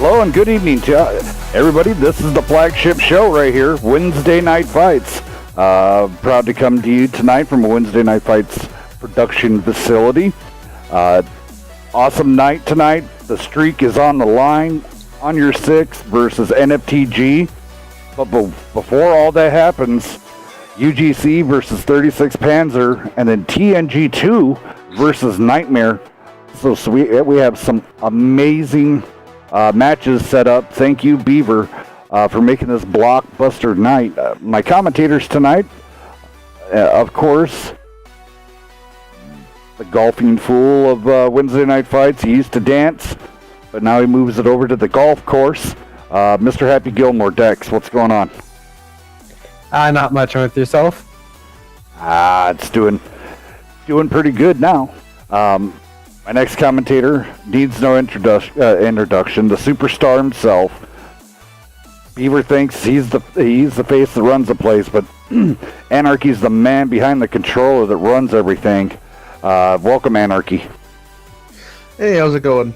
Hello and good evening to everybody. This is the flagship show right here, Wednesday Night Fights. Proud to come to you tonight from a Wednesday Night Fights production facility. Awesome night tonight. The streak is on the line. On Your Six versus NFTG. But before all that happens, UGC versus 36 Panzer, and then TNG2 versus Nightmare. So we have some amazing matches set up. Thank you, Beaver, for making this blockbuster night. My commentators tonight, of course, the golfing fool of Wednesday Night Fights. He used to dance, but now he moves it over to the golf course. Mr. Happy Gilmore, Dex, what's going on? Not much. With yourself? It's doing pretty good now. My next commentator needs no introduction. The superstar himself. Beaver thinks he's the face that runs the place, but Anarchy's the man behind the controller that runs everything. Welcome, Anarchy. Hey, how's it going?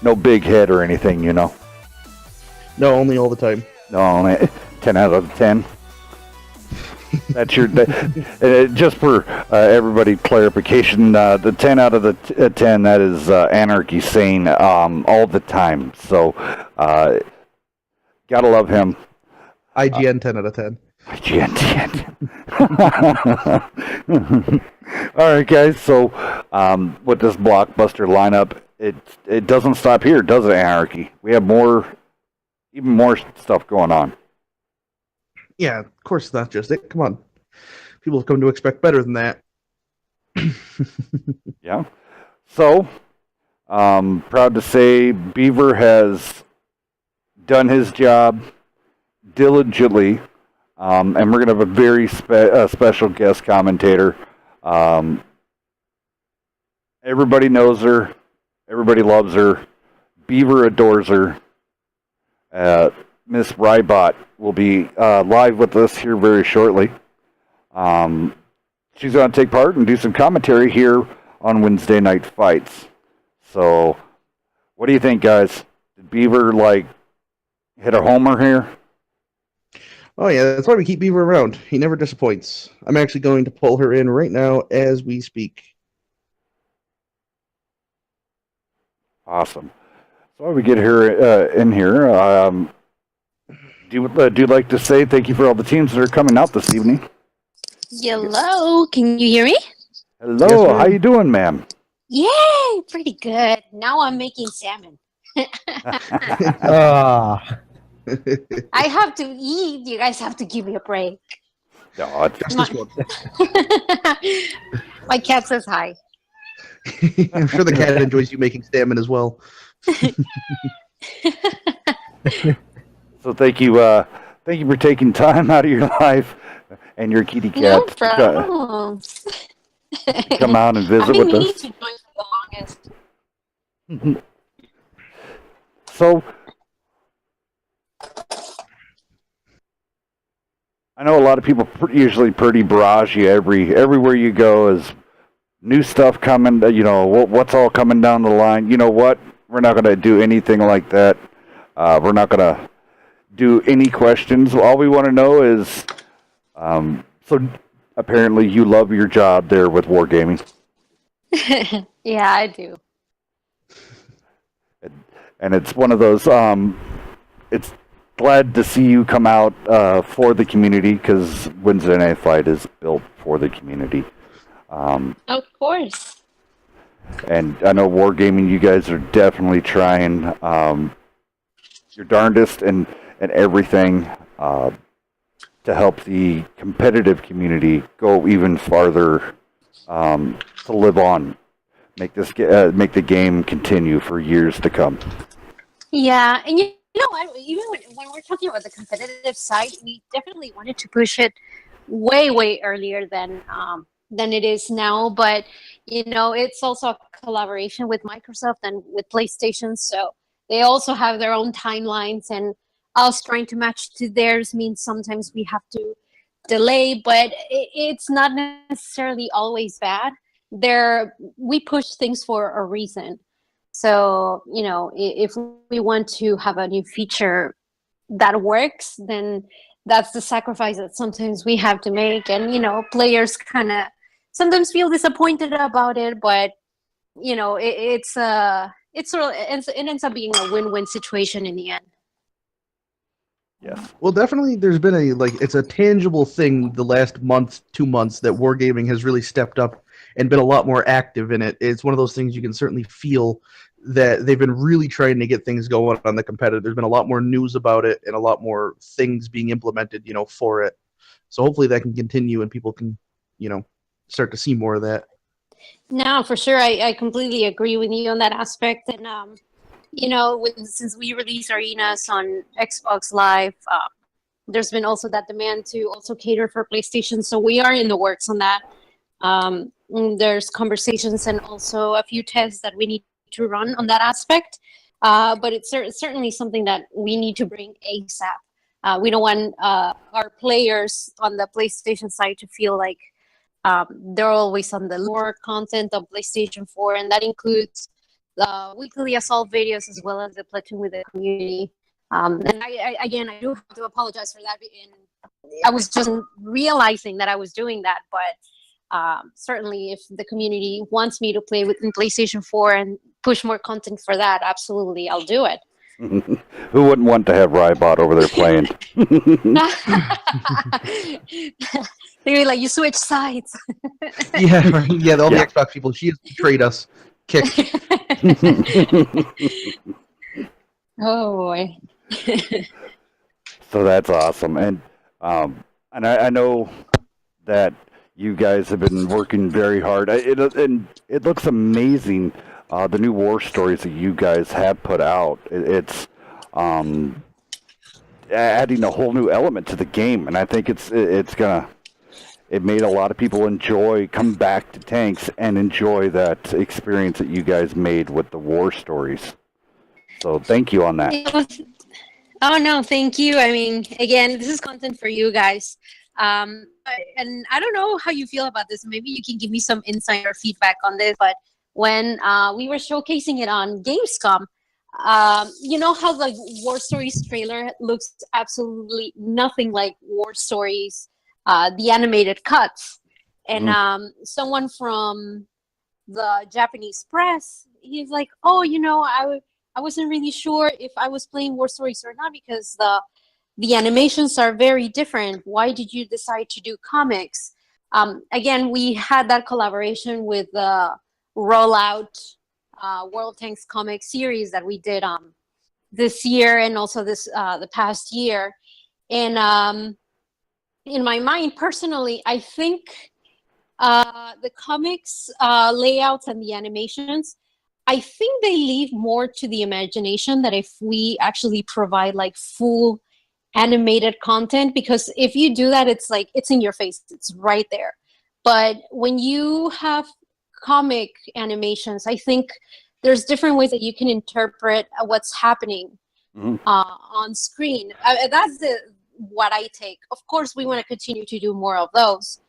No big head or anything, you know. No, only all the time. No, 10 out of 10. That's your just for everybody clarification. The 10 out of the 10, that is Anarchy saying all the time. So gotta love him. IGN 10 out of 10. IGN 10. All right, guys. So with this blockbuster lineup, it doesn't stop here, does it, Anarchy? We have even more stuff going on. Yeah, of course it's not just it. Come on. People have come to expect better than that. Yeah. So, proud to say Beaver has done his job diligently, and we're going to have a very special guest commentator. Everybody knows her. Everybody loves her. Beaver adores her. Miss RaiBot will be live with us here very shortly. She's going to take part and do some commentary here on Wednesday Night Fights. So, what do you think, guys? Did Beaver, hit a homer here? Oh, yeah, that's why we keep Beaver around. He never disappoints. I'm actually going to pull her in right now as we speak. Awesome. So, we get her in here. Do you like to say thank you for all the teams that are coming out this evening? Hello, can you hear me? Hello, yes, how you doing, ma'am? Yay, pretty good. Now I'm making salmon. Ah. I have to eat. You guys have to give me a break. No, Just this one. My cat says hi. I'm sure the cat enjoys you making salmon as well. So thank you for taking time out of your life and your kitty cat No problem. to come out and visit with us. To join for the longest. So, I know a lot of people usually pretty barrage you everywhere you go is new stuff coming. What's all coming down the line. You know what? We're not going to do anything like that. We're not going to do any questions. All we want to know is, so apparently you love your job there with Wargaming. Yeah, I do. And it's one of those, it's glad to see you come out for the community, because Wednesday Night Fight is built for the community. Of course. And I know Wargaming, you guys are definitely trying your darndest and everything to help the competitive community go even farther, to live on, make the game continue for years to come. Yeah, and you know, even when we're talking about the competitive side, we definitely wanted to push it way earlier than it is now. But it's also a collaboration with Microsoft and with PlayStation, so they also have their own timelines, and us trying to match to theirs means sometimes we have to delay, but it's not necessarily always bad. We push things for a reason. So, if we want to have a new feature that works, then that's the sacrifice that sometimes we have to make. And, players kind of sometimes feel disappointed about it, but, it's sort of, it ends up being a win-win situation in the end. Yes. Well, definitely, there's been it's a tangible thing the last month, 2 months that wargaming has really stepped up and been a lot more active in it. It's one of those things you can certainly feel that they've been really trying to get things going on the competitive. There's been a lot more news about it and a lot more things being implemented, for it. So hopefully that can continue and people can, start to see more of that. No, for sure. I completely agree with you on that aspect. And, since we release arenas on Xbox Live, there's been also that demand to also cater for PlayStation. So we are in the works on that. There's conversations and also a few tests that we need to run on that aspect. But it's certainly something that we need to bring ASAP. We don't want our players on the PlayStation side to feel like they're always on the more content of PlayStation 4, and that includes the weekly assault videos as well as the platoon with the community. And I do have to apologize for that. I was just realizing that I was doing that, but certainly if the community wants me to play in PlayStation 4 and push more content for that, absolutely, I'll do it. Who wouldn't want to have RaiBot over there playing? They're like, you switch sides. Yeah, right. Yeah, all Yeah. the Xbox people, she has betrayed us. Kick. Oh boy. So that's awesome, and I know that you guys have been working very hard. And it looks amazing. The new war stories that you guys have put out. It's adding a whole new element to the game, and I think it made a lot of people come back to tanks and enjoy that experience that you guys made with the war stories. So thank you on that. Oh no, thank you. I mean, again, this is content for you guys. And I don't know how you feel about this. Maybe you can give me some insight or feedback on this. But when we were showcasing it on Gamescom, you know how the War Stories trailer looks absolutely nothing like War Stories, the animated cuts. And someone from the Japanese press, he's like, oh, I wasn't really sure if I was playing War Stories or not because the animations are very different. Why did you decide to do comics? Again, we had that collaboration with the Rollout World Tanks comic series that we did this year and also the past year. And in my mind, personally, I think the comics layouts and the animations, I think they leave more to the imagination that if we actually provide like full animated content, because if you do that, it's like it's in your face, it's right there. But when you have comic animations, I think there's different ways that you can interpret what's happening on screen. That's what I take. Of course, we want to continue to do more of those.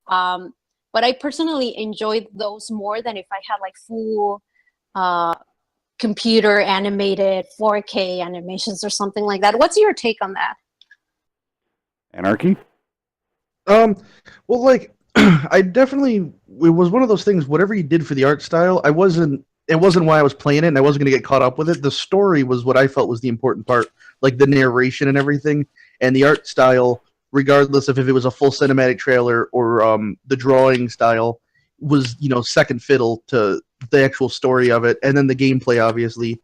But I personally enjoyed those more than if I had like full computer animated 4K animations or something like that. What's your take on that? Anarchy? Well, like, I definitely, it was one of those things, whatever you did for the art style, it wasn't why I was playing it, and I wasn't going to get caught up with it. The story was what I felt was the important part, like the narration and everything, and the art style, regardless of if it was a full cinematic trailer or the drawing style, was, second fiddle to the actual story of it, and then the gameplay obviously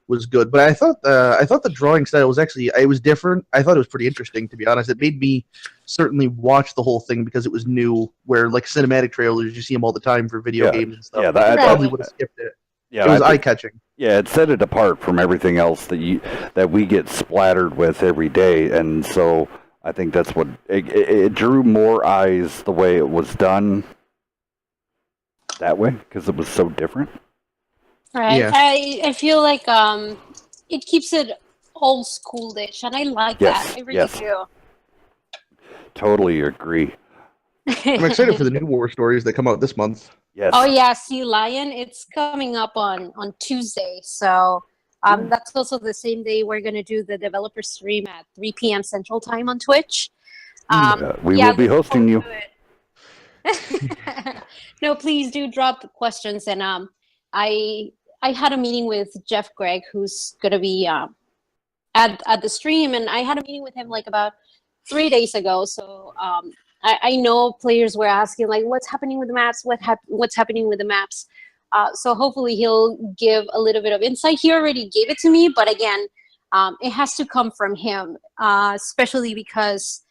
was good. But I thought the drawing style was actually, it was different. I thought it was pretty interesting, to be honest. It made me certainly watch the whole thing because it was new, where like cinematic trailers, you see them all the time for video games and stuff. Yeah, I probably would have skipped it. Yeah, It was eye-catching. Yeah, it set it apart from everything else that we get splattered with every day, and so I think that's what it drew more eyes the way it was done that way because it was so different. Right. Yeah. I feel like it keeps it old school-ish, and I like Yes, that. I really yes. do. Totally agree. I'm excited for the new war stories that come out this month. Yes. Oh yeah, Sea Lion. It's coming up on Tuesday. So that's also the same day we're gonna do the developer stream at 3 p.m. Central Time on Twitch. We yeah, will be looking hosting you. forward to it. No, please do drop questions. And I had a meeting with Jeff Gregg, who's gonna be at the stream, and I had a meeting with him like about 3 days ago. So I know players were asking like, what's happening with the maps? What's happening with the maps? So hopefully he'll give a little bit of insight. He already gave it to me, but again, it has to come from him, especially because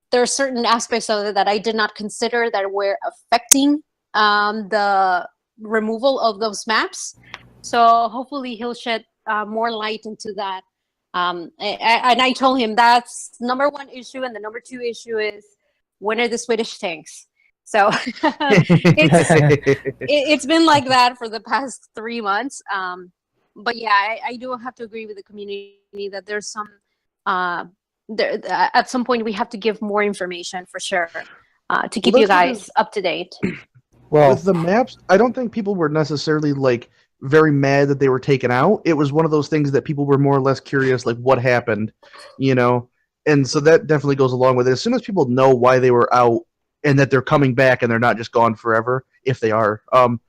there are certain aspects of it that I did not consider that were affecting the removal of those maps. So hopefully he'll shed more light into that. And I told him that's number one issue, and the number two issue is when are the Swedish tanks? So it's been like that for the past 3 months. But yeah, I do have to agree with the community that there's some at some point we have to give more information for sure to keep you guys up to date. Well, With the maps, I don't think people were necessarily like very mad that they were taken out. It was one of those things that people were more or less curious, like what happened, you know? And so that definitely goes along with it. As soon as people know why they were out and that they're coming back and they're not just gone forever, if they are, I'm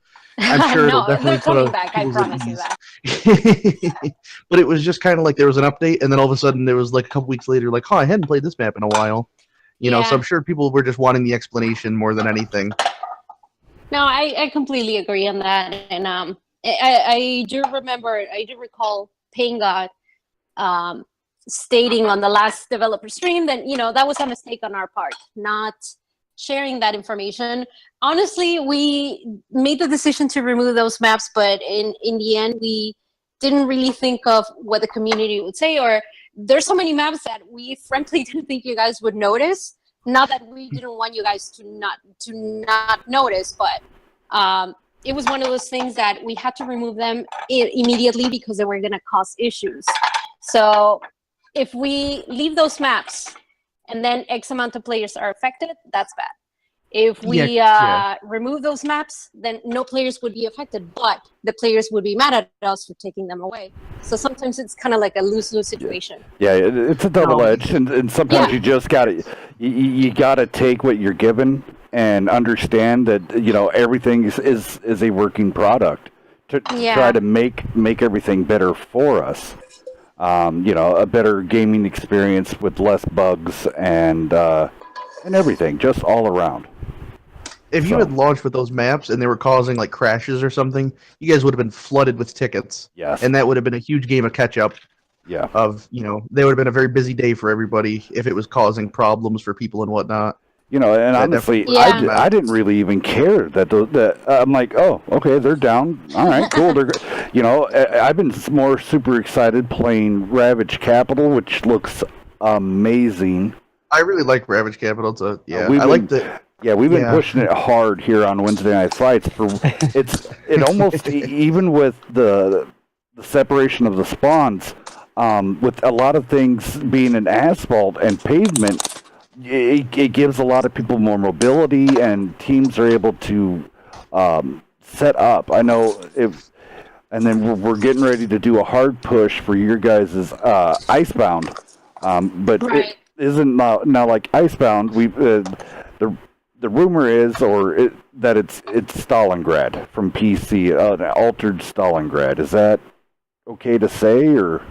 sure it'll No, definitely they're coming put back. I people's at promise you ease. that. But it was just kind of like there was an update, and then all of a sudden there was like a couple weeks later, like, oh, I hadn't played this map in a while. You know, so Yeah. I'm sure people were just wanting the explanation more than anything. No, I completely agree on that. And I do recall Pain God stating on the last developer stream that, you know, that was a mistake on our part, not sharing that information. Honestly, we made the decision to remove those maps, but in the end, we didn't really think of what the community would say, or there's so many maps that we frankly didn't think you guys would notice. Not that we didn't want you guys to not notice, but it was one of those things that we had to remove them immediately because they were going to cause issues. So if we leave those maps and then X amount of players are affected, that's bad. If we remove those maps, then no players would be affected, but the players would be mad at us for taking them away. So sometimes it's kind of like a lose-lose situation. Yeah, it's a double edge, and sometimes you just you gotta take what you're given and understand that, you know, everything is a working product to try to make everything better for us. You know, a better gaming experience with less bugs and everything, just all around. If you had launched with those maps and they were causing like crashes or something, you guys would have been flooded with tickets. Yes. And that would have been a huge game of catch up. Yeah. Of, you know, they would have been a very busy day for everybody if it was causing problems for people and whatnot. You know, and honestly, I didn't really even care that I'm like, oh, okay, they're down. All right, cool. You know, I've been more super excited playing Ravage Capital, which looks amazing. I really like Ravage Capital. So yeah, I like the. Yeah, we've been pushing it hard here on Wednesday Night Fights. It almost even with the separation of the spawns, with a lot of things being in asphalt and pavement, it gives a lot of people more mobility, and teams are able to set up. I know and then we're getting ready to do a hard push for your guys' Icebound, but it isn't now like Icebound. The rumor is, that it's Stalingrad from PC, an altered Stalingrad. Is that okay to say, or?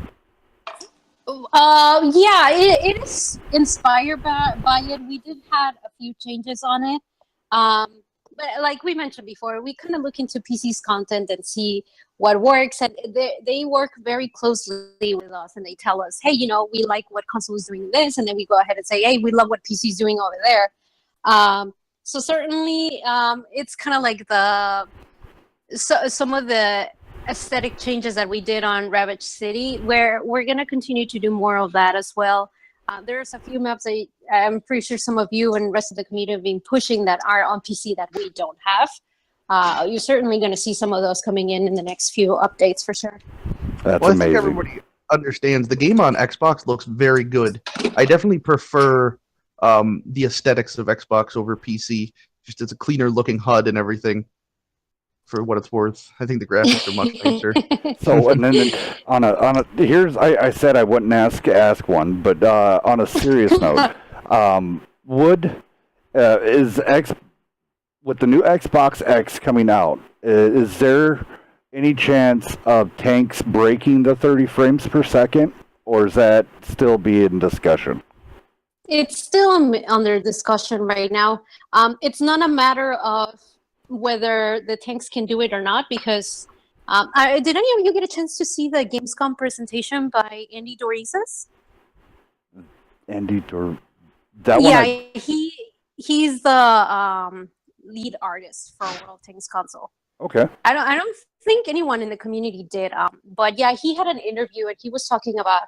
Yeah, it is inspired by it. We did have a few changes on it, but like we mentioned before, we kind of look into PC's content and see what works, and they work very closely with us, and they tell us, hey, you know, we like what console is doing this, and then we go ahead and say, hey, we love what PC is doing over there. So certainly, it's kind of like some of the aesthetic changes that we did on Ravage City, where we're going to continue to do more of that as well. There's a few maps I'm pretty sure some of you and the rest of the community have been pushing that are on PC that we don't have. You're certainly going to see some of those coming in the next few updates for sure. That's amazing. I think everybody understands the game on Xbox looks very good. I definitely prefer the aesthetics of Xbox over PC. Just it's a cleaner looking HUD and everything. For what it's worth, I think the graphics are much nicer. So, and then here's I said I wouldn't ask one, but on a serious note, would is X with the new Xbox X coming out? Is there any chance of tanks breaking the 30 frames per second, or is that still be in discussion? It's still under discussion right now. It's not a matter of whether the tanks can do it or not, because did any of you get a chance to see the Gamescom presentation by Andy Dorizas? That one. Yeah, he's the lead artist for World Tanks console. Okay. I don't think anyone in the community did. But yeah, he had an interview and he was talking about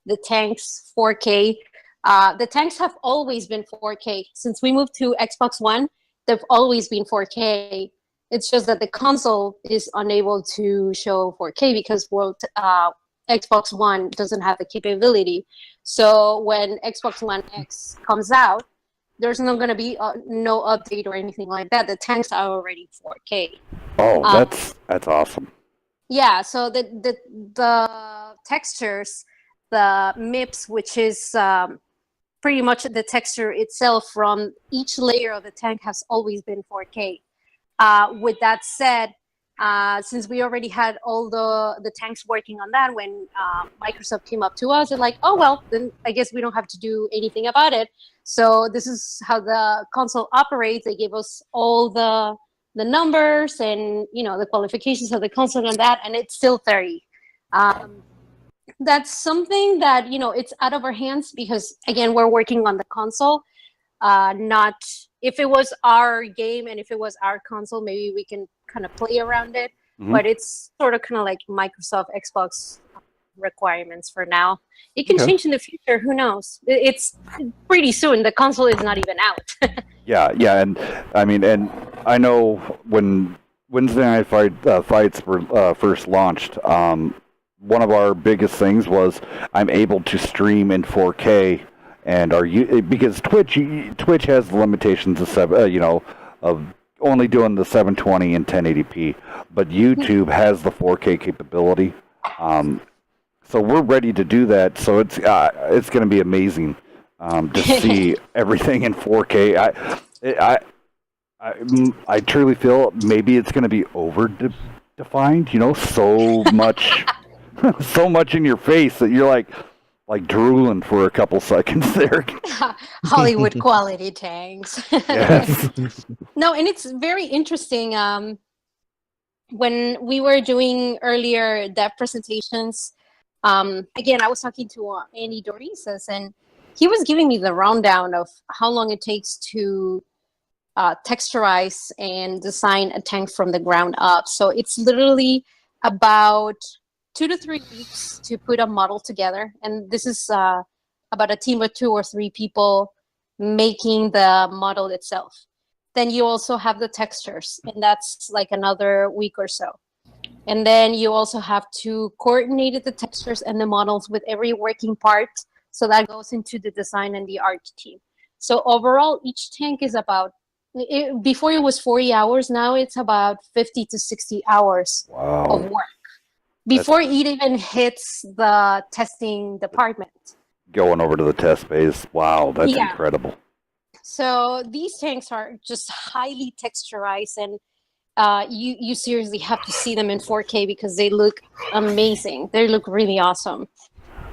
the tanks 4K. The tanks have always been 4K since we moved to Xbox One. They've always been 4K. It's just that the console is unable to show 4K because Xbox One doesn't have the capability. So when Xbox One X comes out, there's not going to be no update or anything like that. The tanks are already 4K. Oh, that's awesome. Yeah, so the textures, the MIPS, which is pretty much the texture itself from each layer of the tank, has always been 4K. With that said, since we already had all the tanks working on that, when Microsoft came up to us, they're like, oh, well, then I guess we don't have to do anything about it. So this is how the console operates. They gave us all the numbers and, the qualifications of the console and that, and it's still 30. That's something that, it's out of our hands because, again, we're working on the console. Not if it was our game and if it was our console, maybe we can kind of play around it. Mm-hmm. But it's sort of kind of like Microsoft Xbox requirements for now. It can change in the future. Who knows? It's pretty soon. The console is not even out. Yeah, and I mean, and I know when Wednesday Night Fights were first launched. One of our biggest things was I'm able to stream in 4K, and because Twitch has the limitations of of only doing the 720 and 1080p, but YouTube has the 4K capability. So we're ready to do that. So it's going to be amazing to see everything in 4K. I truly feel maybe it's going to be over-defined. So much. So much in your face that you're like drooling for a couple seconds there. Hollywood quality tanks. Yes. No, and it's very interesting. When we were doing earlier dev presentations, again, I was talking to Andy Dorizas, and he was giving me the rundown of how long it takes to texturize and design a tank from the ground up. So it's literally about 2 to 3 weeks to put a model together. And this is about a team of 2 or 3 people making the model itself. Then you also have the textures, and that's like another week or so. And then you also have to coordinate the textures and the models with every working part. So that goes into the design and the art team. So overall, each tank is before it was 40 hours, now it's about 50 to 60 hours of work. Before it even hits the testing department. Going over to the test phase. Wow, that's incredible. So these tanks are just highly texturized, and you seriously have to see them in 4K because they look amazing. They look really awesome.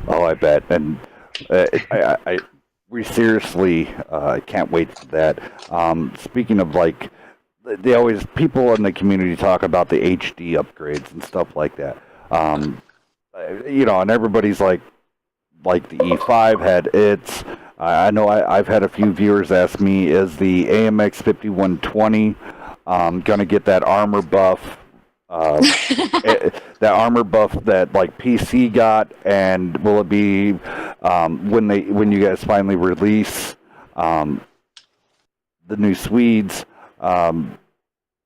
Oh, I bet. And we seriously can't wait for that. Speaking of people in the community talk about the HD upgrades and stuff like that. And everybody's like the E5 had its. I know I've had a few viewers ask me, is the AMX 5120 gonna get that armor buff? That armor buff that PC got, and will it be when you guys finally release the new Swedes?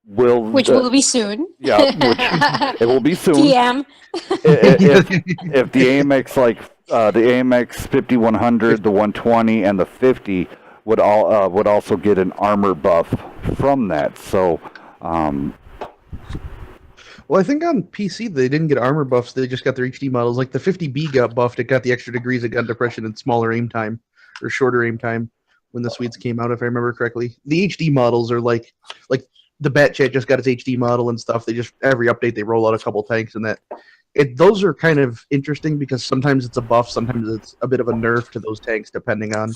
Which will be soon. Yeah, it will be soon. TM. if the AMX the AMX 5100, the 120, and the 50 would also get an armor buff from that. So, Well, I think on PC they didn't get armor buffs; they just got their HD models. Like the 50B got buffed; it got the extra degrees of gun depression and smaller aim time, or shorter aim time when the Swedes came out, if I remember correctly. The HD models are like the Bat Chat just got its HD model and stuff. They just every update they roll out a couple tanks, and that those are kind of interesting because sometimes it's a buff, sometimes it's a bit of a nerf to those tanks depending on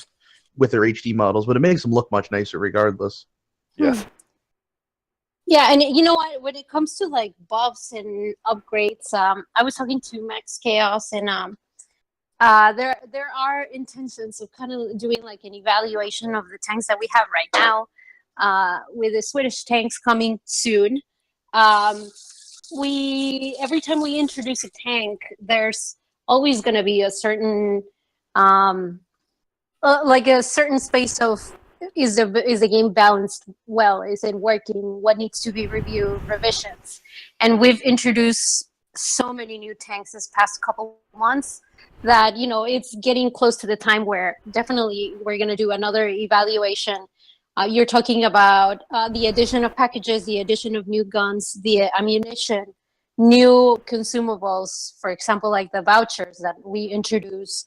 with their HD models, but it makes them look much nicer regardless. yes. Yeah, and you know what? When it comes to like buffs and upgrades, I was talking to Max Chaos, and there are intentions of kind of doing like an evaluation of the tanks that we have right now, with the Swedish tanks coming soon. Every time we introduce a tank, there's always going to be a certain like a certain space of is the game balanced well? Is it working? What needs to be reviewed? Revisions. And we've introduced so many new tanks this past couple months that it's getting close to the time where definitely we're going to do another evaluation. You're talking about the addition of packages, the addition of new guns, the ammunition, new consumables, for example, like the vouchers that we introduce.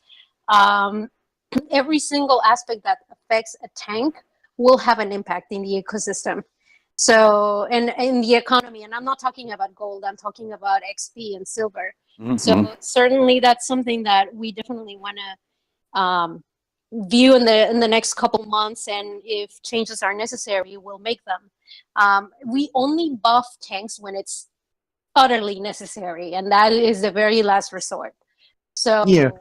Every single aspect that affects a tank will have an impact in the ecosystem. So, and in the economy, and I'm not talking about gold, I'm talking about XP and silver. Mm-hmm. So certainly that's something that we definitely want to view in the next couple months, and if changes are necessary, we'll make them. We only buff tanks when it's utterly necessary, and that is the very last resort. So I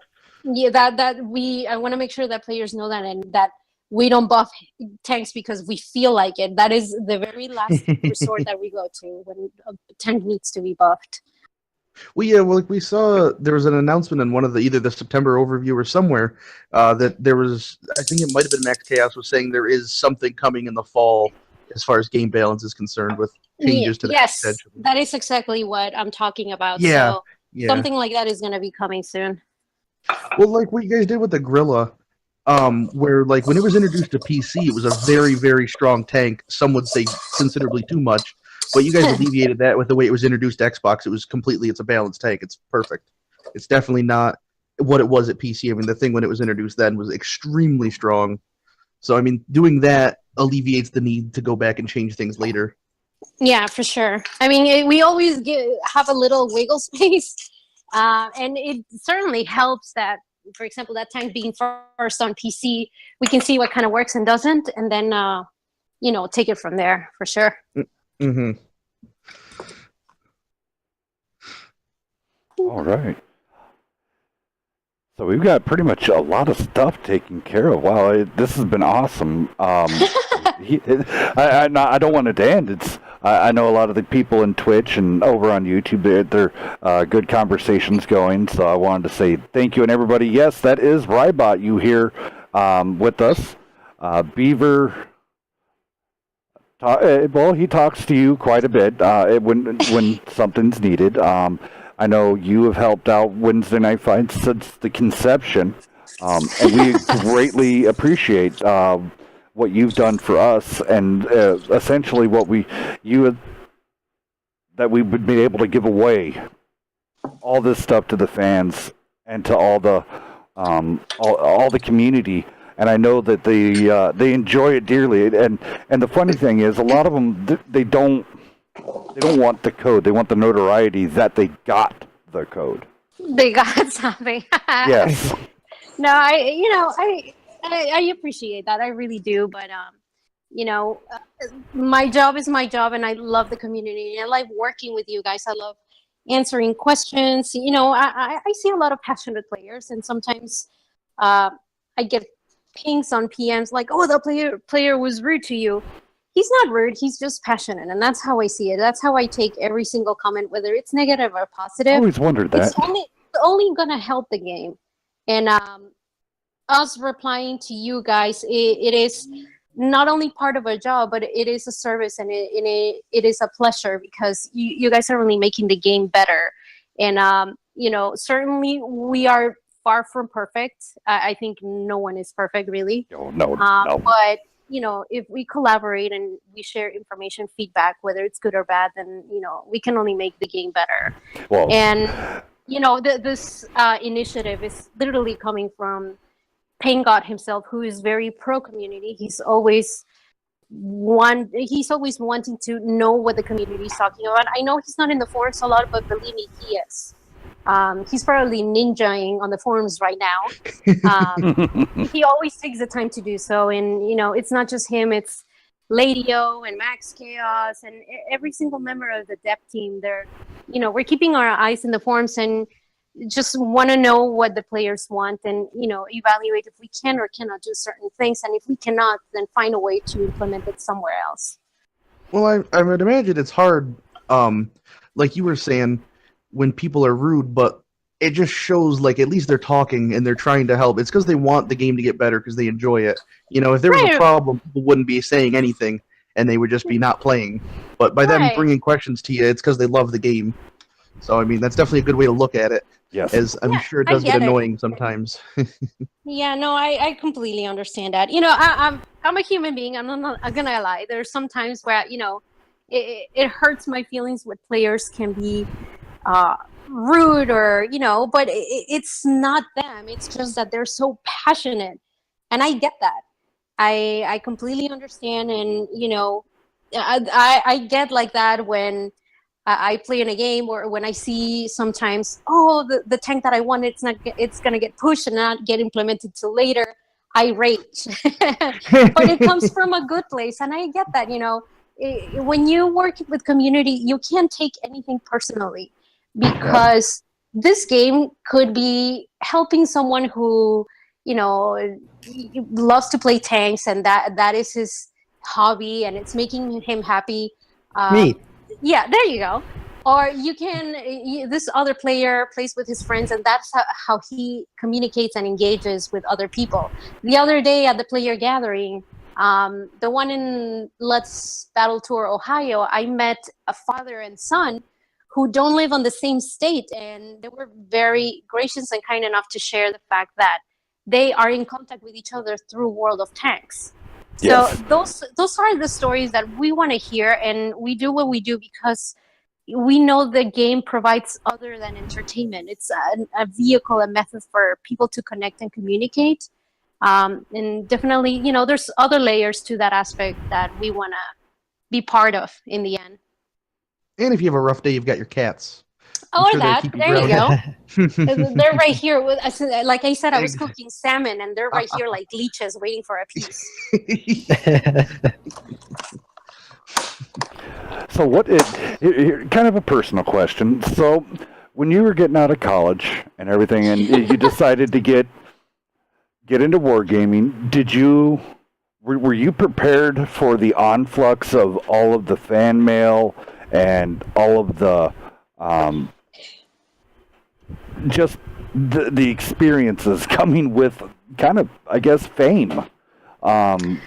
want to make sure that players know that, and that we don't buff tanks because we feel like it. That is the very last resort that we go to when a tank needs to be buffed. Well, yeah, well, like we saw, there was an announcement in one of either the September overview or somewhere that there was, I think it might have been Max Chaos was saying there is something coming in the fall as far as game balance is concerned with changes to that. Yes, that is exactly what I'm talking about. Yeah, so something like that is going to be coming soon. Well, like what you guys did with the Gorilla, where like when it was introduced to PC, it was a very, very strong tank. Some would say considerably too much, but you guys alleviated that with the way it was introduced to Xbox. It was it's a balanced tank. It's perfect. It's definitely not what it was at PC. I mean, the thing when it was introduced then was extremely strong. So, I mean, doing that alleviates the need to go back and change things later. Yeah, for sure. I mean, we always have a little wiggle space. And it certainly helps that, for example, that tank being first on PC, we can see what kind of works and doesn't, and then, take it from there, for sure. Mm-hmm. All right. So we've got pretty much a lot of stuff taken care of. Wow, this has been awesome. I don't want it to end. I know a lot of the people in Twitch and over on YouTube, they're good conversations going. So I wanted to say thank you, and everybody. Yes, that is RaiBot. You here with us, Beaver. Well, he talks to you quite a bit when something's needed. I know you have helped out Wednesday Night Fights since the conception, and we greatly appreciate what you've done for us, and essentially what that we would be able to give away all this stuff to the fans and to all the community. And I know that they enjoy it dearly. And the funny thing is, a lot of them they don't want the code. They want the notoriety that they got the code. They got something. Yes. No, I appreciate that. I really do. But my job is my job, and I love the community. I like working with you guys. I love answering questions. I see a lot of passionate players, and sometimes I get pings on PMs like, "Oh, the player was rude to you." He's not rude. He's just passionate, and that's how I see it. That's how I take every single comment, whether it's negative or positive. I always wondered that. It's only gonna help the game, and us replying to you guys, it is not only part of our job, but it is a service, and it is a pleasure because you guys are really making the game better. And certainly we are far from perfect. I think no one is perfect, really. Oh, no. But if we collaborate and we share information, feedback, whether it's good or bad, then we can only make the game better. Well, And this initiative is literally coming from Pain God himself, who is very pro community. He's always wanting to know what the community is talking about. I know he's not in the forums a lot, but believe me, he is. He's probably ninjaing on the forums right now. He always takes the time to do so, and it's not just him. It's Lady O and Max Chaos and every single member of the dev team. We're keeping our eyes in the forums and just want to know what the players want, and evaluate if we can or cannot do certain things, and if we cannot, then find a way to implement it somewhere else. Well, I would imagine it's hard, like you were saying, when people are rude, but it just shows, like, at least they're talking and they're trying to help. It's because they want the game to get better because they enjoy it. If there was a problem, people wouldn't be saying anything and they would just be not playing. But by them bringing questions to you, it's because they love the game. So, I mean, that's definitely a good way to look at it. yes. As I'm sure it does get annoying sometimes. Yeah, no, I completely understand that. I'm a human being. I'm not gonna lie. There's some times where it hurts my feelings when players can be rude or but it's not them. It's just that they're so passionate, and I get that. I completely understand, and I get like that when I play in a game, or when I see sometimes, the tank that I wanted, it's gonna get pushed and not get implemented till later. I rage, but it comes from a good place, and I get that. When you work with community, you can't take anything personally, because this game could be helping someone who loves to play tanks, and that is his hobby, and it's making him happy. Me. Yeah, there you go. Or this other player plays with his friends, and that's how he communicates and engages with other people. The other day at the player gathering, the one in Let's Battle Tour, Ohio, I met a father and son who don't live on the same state, and they were very gracious and kind enough to share the fact that they are in contact with each other through World of Tanks. Yes. So those are the stories that we want to hear, and we do what we do because we know the game provides other than entertainment. It's a vehicle, a method for people to connect and communicate. And definitely, there's other layers to that aspect that we want to be part of in the end. And if you have a rough day, you've got your cats. Or sure that. There you go. They're right here. Like I said, I was cooking salmon, and they're right here like leeches waiting for a piece. So kind of a personal question. So when you were getting out of college and everything, and you decided to get into wargaming, were you prepared for the influx of all of the fan mail and all of the just the experiences coming with kind of, I guess, fame and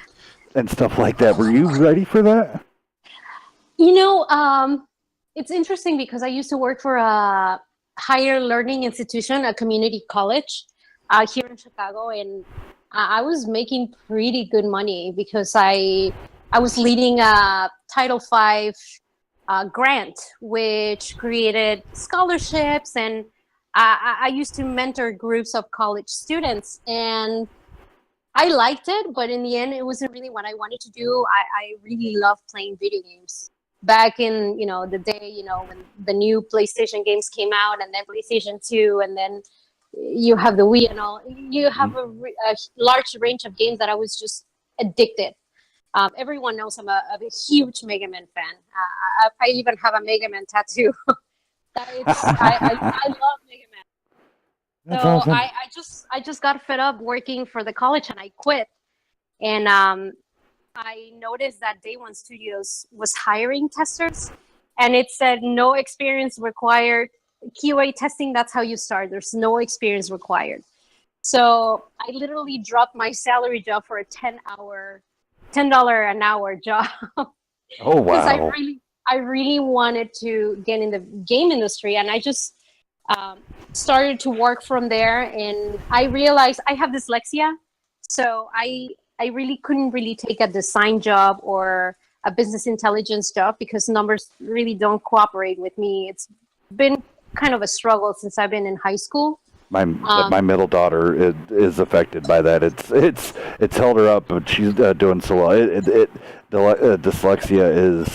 stuff like that? Were you ready for that? It's interesting because I used to work for a higher learning institution, a community college here in Chicago, and I was making pretty good money because I was leading a Title V grant, which created scholarships, and I used to mentor groups of college students, and I liked it, but in the end, it wasn't really what I wanted to do. I really love playing video games. Back in, the day, when the new PlayStation games came out, and then PlayStation 2, and then you have the Wii and all, you have a large range of games that I was just addicted. Everyone knows I'm a huge Mega Man fan. I even have a Mega Man tattoo. I love Mega Man. That's So awesome. I just got fed up working for the college, and I quit. And I noticed that Day One Studios was hiring testers, and it said no experience required. QA testing, that's how you start. There's no experience required. So I literally dropped my salary job for a $10 an hour job. Oh, Because wow. I really wanted to get in the game industry, and I just Started to work from there, and I realized I have dyslexia, so I really couldn't really take a design job or a business intelligence job because numbers really don't cooperate with me. It's been kind of a struggle since I've been in high school. My middle daughter is affected by that. It's held her up, but she's doing so well. Dyslexia is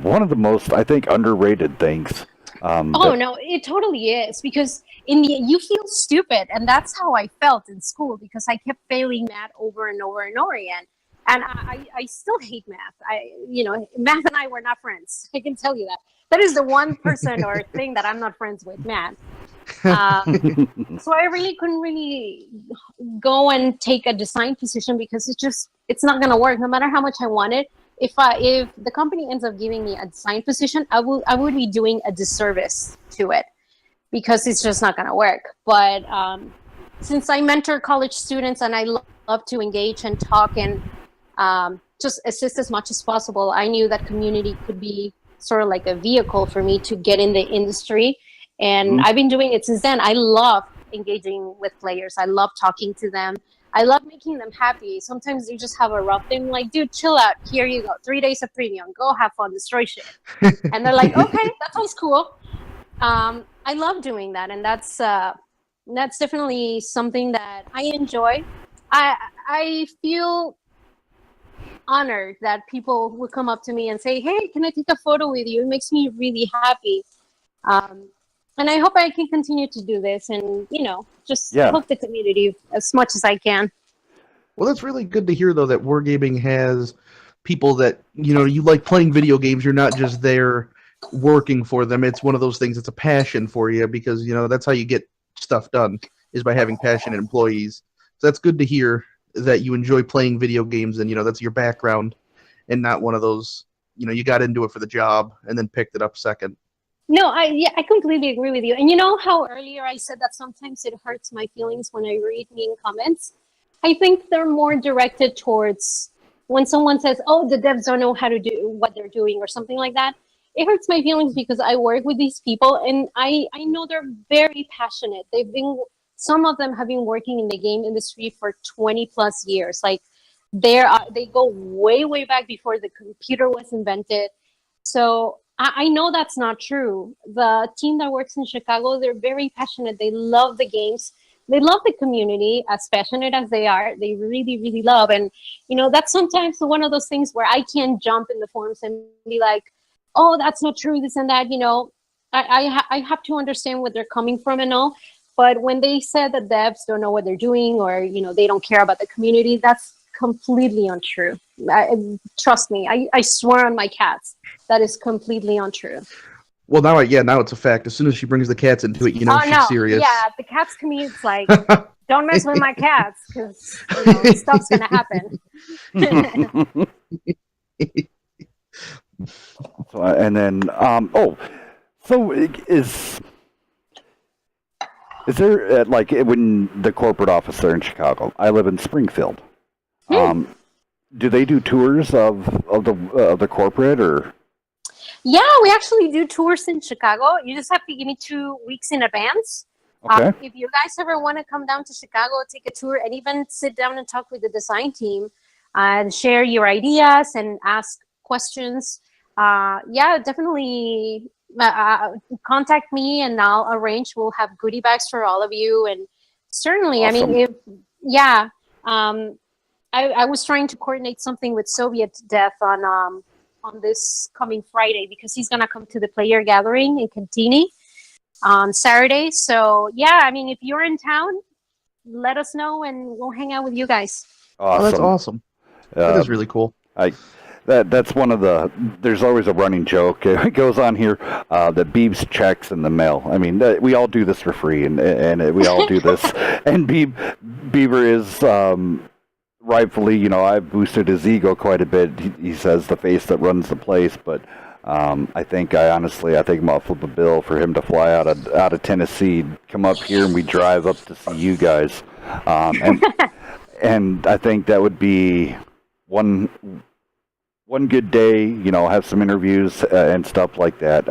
one of the most, I think, underrated things. No, it totally is, because you feel stupid, and that's how I felt in school because I kept failing math over and over and over again. And I still hate math. Math and I were not friends. I can tell you that. That is the one person or thing that I'm not friends with, math. So I really couldn't really go and take a design position because it's not going to work no matter how much I want it. If the company ends up giving me a design position, I would be doing a disservice to it because it's just not going to work. But since I mentor college students and I love to engage and talk and just assist as much as possible, I knew that community could be sort of like a vehicle for me to get in the industry. And I've been doing it since then. I love engaging with players. I love talking to them. I love making them happy. Sometimes they just have a rough day. I'm like, dude, chill out. Here you go. 3 days of premium. Go have fun. Destroy shit. And they're like, okay, that sounds cool. I love doing that. And that's definitely something that I enjoy. I feel honored that people would come up to me and say, hey, can I take a photo with you? It makes me really happy. And I hope I can continue to do this and, just help the community as much as I can. Well, that's really good to hear, though, that Wargaming has people that, you like playing video games. You're not just there working for them. It's one of those things. It's a passion for you because, that's how you get stuff done is by having passionate employees. So that's good to hear that you enjoy playing video games and, that's your background and not one of those, you got into it for the job and then picked it up second. No, I completely agree with you. And you know how earlier I said that sometimes it hurts my feelings when I read mean comments? I think they're more directed towards when someone says, oh, the devs don't know how to do what they're doing or something like that. It hurts my feelings because I work with these people and I know they're very passionate. Some of them have been working in the game industry for 20 plus years. Like they go way, way back before the computer was invented. So I know that's not true. The team that works in Chicago, they're very passionate. They love the games. They love the community, as passionate as they are. They really, really love. And, that's sometimes one of those things where I can't jump in the forums and be like, oh, that's not true, this and that. I have to understand where they're coming from and all. But when they said that devs don't know what they're doing or, they don't care about the community, that's completely untrue. Trust me, I swear on my cats. That is completely untrue. Well, now it's a fact. As soon as she brings the cats into it, she's serious. Yeah, the cats community's like, don't mess with my cats because stuff's gonna happen. And then, so is there like when the corporate office there in Chicago? I live in Springfield. Do they do tours of the corporate or? Yeah, we actually do tours in Chicago. You just have to give me 2 weeks in advance. Okay. If you guys ever want to come down to Chicago, take a tour, and even sit down and talk with the design team and share your ideas and ask questions, definitely contact me and I'll arrange. We'll have goodie bags for all of you. And certainly, Awesome. I was trying to coordinate something with Soviet Death on this coming Friday because he's gonna come to the player gathering in Cantini on Saturday. So if you're in town, let us know and we'll hang out with you guys. Awesome. Oh, that's awesome. That is really cool. That's one of the. There's always a running joke. It goes on here that Beeb's checks in the mail. I mean, we all do this for free, and we all do this. And Beaver is. Rightfully, I've boosted his ego quite a bit. He says the face that runs the place, but I think I'm gonna flip a bill for him to fly out of Tennessee, come up here, and we drive up to see you guys. And I think that would be one good day. Have some interviews and stuff like that.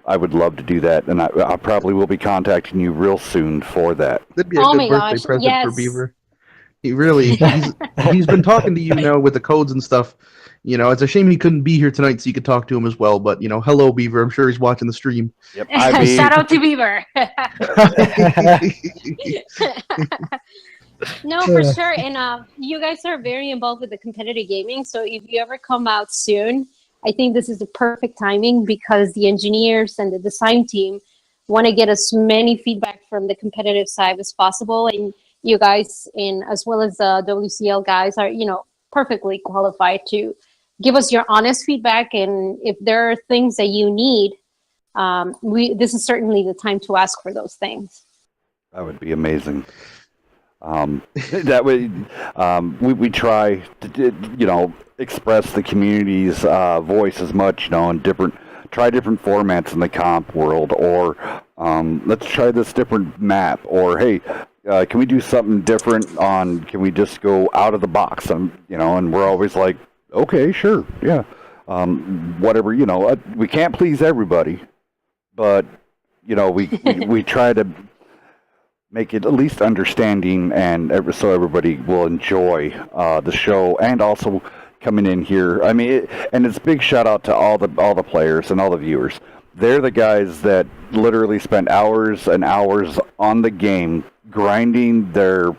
I would love to do that, and I probably will be contacting you real soon for that. That'd be a Oh good my birthday gosh, present for yes. Beaver. He's been talking to you with the codes and stuff. It's a shame he couldn't be here tonight so you could talk to him as well. But hello Beaver. I'm sure he's watching the stream. Yep. I Shout out to Beaver. No, for sure. And you guys are very involved with the competitive gaming. So if you ever come out soon, I think this is the perfect timing because the engineers and the design team want to get as many feedback from the competitive side as possible. And you guys, and as well as the WCL guys, are perfectly qualified to give us your honest feedback. And if there are things that you need, this is certainly the time to ask for those things. That would be amazing. That way, we try to express the community's voice as much, and try different formats in the comp world, or let's try this different map, or hey, can we do something different can we just go out of the box? And we're always like, okay, sure, yeah, whatever, we can't please everybody, but we try to make it at least understanding, and so everybody will enjoy the show, and also coming in here. I mean, and it's big shout out to all the players and all the viewers. They're the guys that literally spend hours and hours on the game, grinding their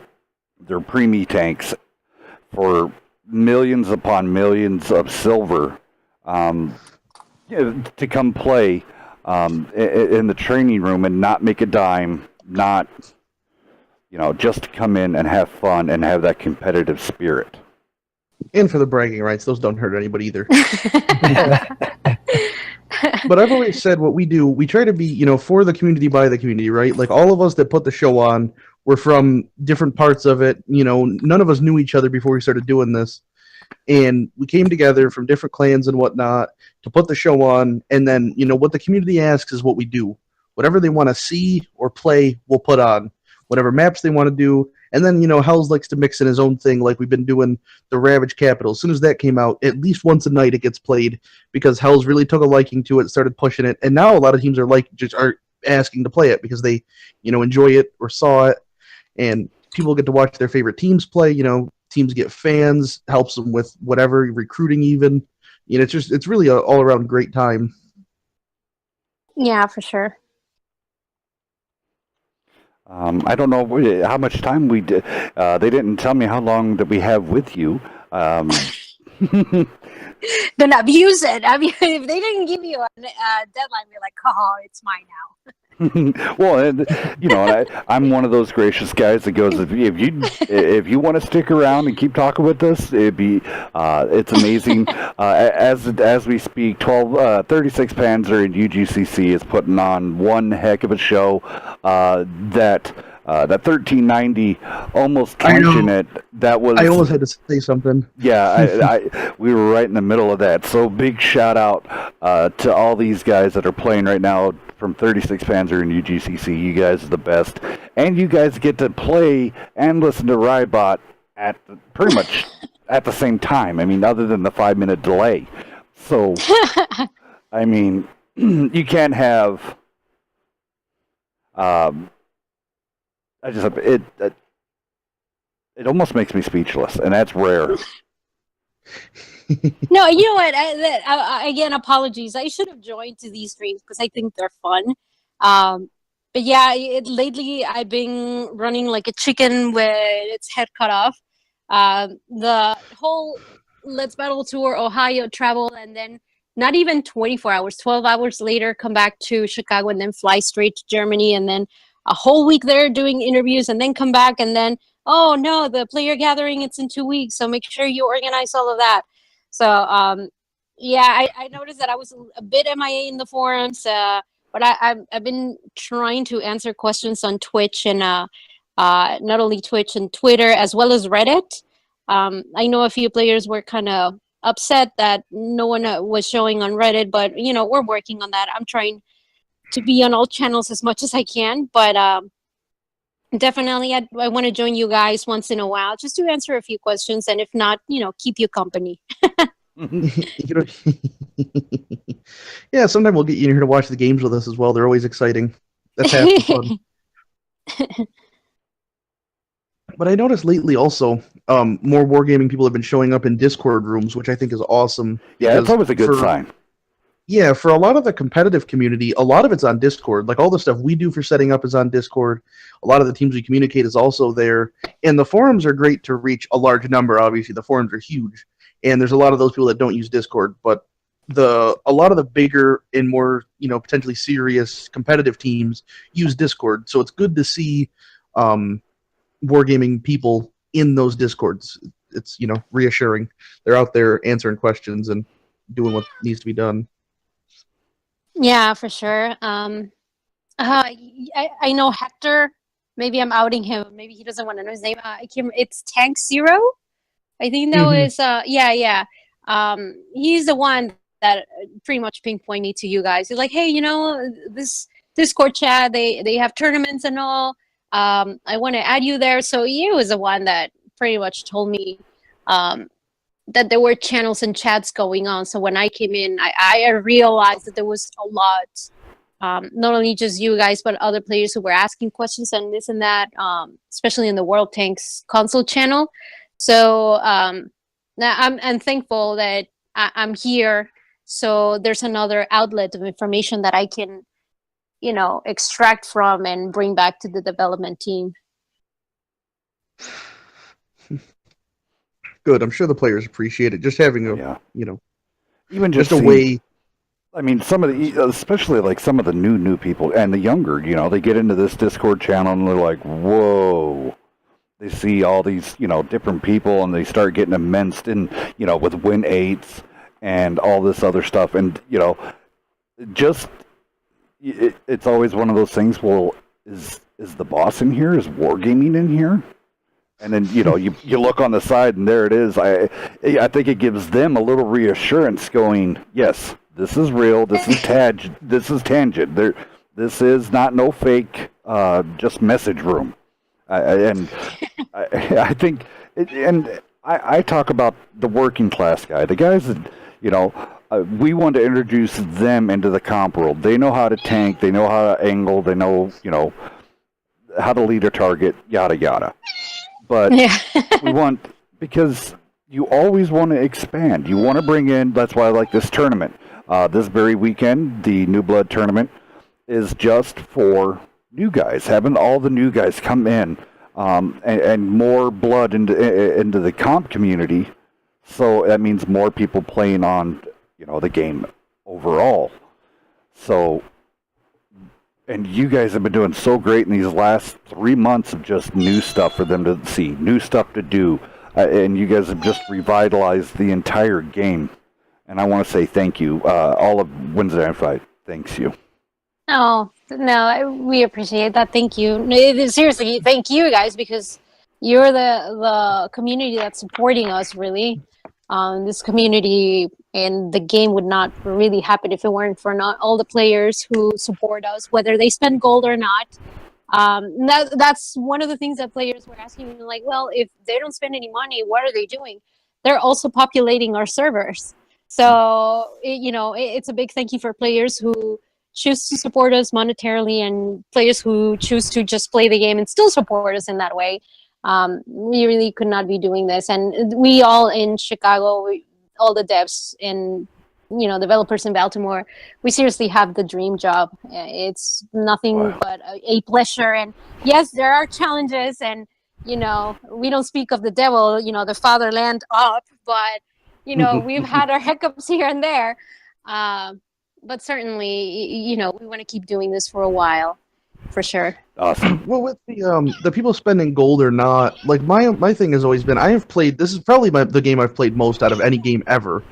preemie tanks for millions upon millions of silver to come play in the training room and not make a dime, not just to come in and have fun and have that competitive spirit. And for the bragging rights, those don't hurt anybody either. But I've always said what we do, we try to be, for the community, by the community, right? Like all of us that put the show on were from different parts of it. None of us knew each other before we started doing this. And we came together from different clans and whatnot to put the show on. And then, what the community asks is what we do. Whatever they want to see or play, we'll put on. Whatever maps they want to do. And then, Hells likes to mix in his own thing, like we've been doing the Ravage Capital. As soon as that came out, at least once a night it gets played because Hells really took a liking to it, started pushing it. And now a lot of teams are asking to play it because they, enjoy it or saw it. And people get to watch their favorite teams play. Teams get fans, helps them with whatever, recruiting even. It's really an all-around great time. Yeah, for sure. I don't know how much time we did. They didn't tell me how long that we have with you. Then abuse it. I mean, if they didn't give you a deadline, we're like, oh, it's mine now. Well, and I'm one of those gracious guys that goes, if you want to stick around and keep talking with us, it's amazing. As we speak, 36 Panzer and UGCC is putting on one heck of a show. That 1390 almost clinching it. That was. I almost had to say something. Yeah, we were right in the middle of that. So big shout out to all these guys that are playing right now from 36 Panzer and UGCC. You guys are the best, and you guys get to play and listen to RaiBot pretty much at the same time. I mean, other than the 5-minute delay. So, I mean, you can't have. It almost makes me speechless, and that's rare. No, you know what? Again, apologies. I should have joined to these streams because I think they're fun. But yeah, lately I've been running like a chicken with its head cut off. The whole Let's Battle Tour, Ohio travel, and then not even 24 hours, 12 hours later, come back to Chicago and then fly straight to Germany, and then a whole week there doing interviews, and then come back, and then, oh no, the player gathering, it's in 2 weeks, so make sure you organize all of that. So, yeah, I noticed that I was a bit MIA in the forums, but I've been trying to answer questions on Twitch and not only Twitch and Twitter, as well as Reddit. I know a few players were kind of upset that no one was showing on Reddit, but, we're working on that. I'm trying to be on all channels as much as I can, but definitely I want to join you guys once in a while just to answer a few questions, and if not, keep you company. You know, yeah, sometime we'll get you in here to watch the games with us as well. They're always exciting. That's half the fun. But I noticed lately also, more wargaming people have been showing up in Discord rooms, which I think is awesome. Yeah, it's Because always a good sign. yeah, for a lot of the competitive community, a lot of it's on Discord. Like all the stuff we do for setting up is on Discord. A lot of the teams we communicate is also there. And the forums are great to reach a large number. Obviously, the forums are huge. And there's a lot of those people that don't use Discord, but a lot of the bigger and more, potentially serious competitive teams use Discord. So it's good to see wargaming people in those Discords. It's, reassuring. They're out there answering questions and doing what needs to be done. Yeah, for sure. I know Hector. Maybe I'm outing him. Maybe he doesn't want to know his name. It's Tank Zero. I think that was. Yeah. He's the one that pretty much pinpointed me to you guys. He's like, hey, this Discord chat. They have tournaments and all. I want to add you there. So he was the one that pretty much told me that there were channels and chats going on. So when I came in, I realized that there was a lot, not only just you guys, but other players who were asking questions and this and that, especially in the World Tanks console channel. So now I'm thankful that I'm here. So there's another outlet of information that I can, extract from and bring back to the development team. Good. I'm sure the players appreciate it. Just having even just a way. I mean, especially like some of the new people and the younger, they get into this Discord channel and they're like, whoa. They see all these, different people and they start getting immersed in, with win 8s and all this other stuff. And, it's always one of those things. Well, is the boss in here? Is wargaming in here? And then you look on the side and there it is. I think it gives them a little reassurance, going, yes, this is real. This is tangent. This is not no fake, just message room. I think, I talk about the working class guy, the guys that we want to introduce them into the comp world. They know how to tank. They know how to angle. They know how to lead a target. Yada yada. But because you always want to expand. You want to bring in, that's why I like this tournament. This very weekend, the New Blood tournament is just for new guys, having all the new guys come in and more blood into the comp community. So that means more people playing on, the game overall. So, and you guys have been doing so great in these last 3 months of just new stuff for them to see, new stuff to do. And you guys have just revitalized the entire game. And I want to say thank you. All of Wednesday Night Fight thanks you. Oh, no, we appreciate that. Thank you. No, seriously, thank you guys, because you're the community that's supporting us, really. This community and the game would not really happen if it weren't for not all the players who support us, whether they spend gold or not. That's one of the things that players were asking me, like, well, if they don't spend any money, what are they doing? They're also populating our servers. So, it's a big thank you for players who choose to support us monetarily and players who choose to just play the game and still support us in that way. We really could not be doing this. And we all in Chicago, all the devs and, developers in Baltimore, we seriously have the dream job. It's nothing but a pleasure. And yes, there are challenges and, we don't speak of the devil, the fatherland up, but, we've had our hiccups here and there. But certainly, we want to keep doing this for a while, for sure. Awesome. Well, with the people spending gold or not, like my thing has always been, I have played, this is probably the game I've played most out of any game ever.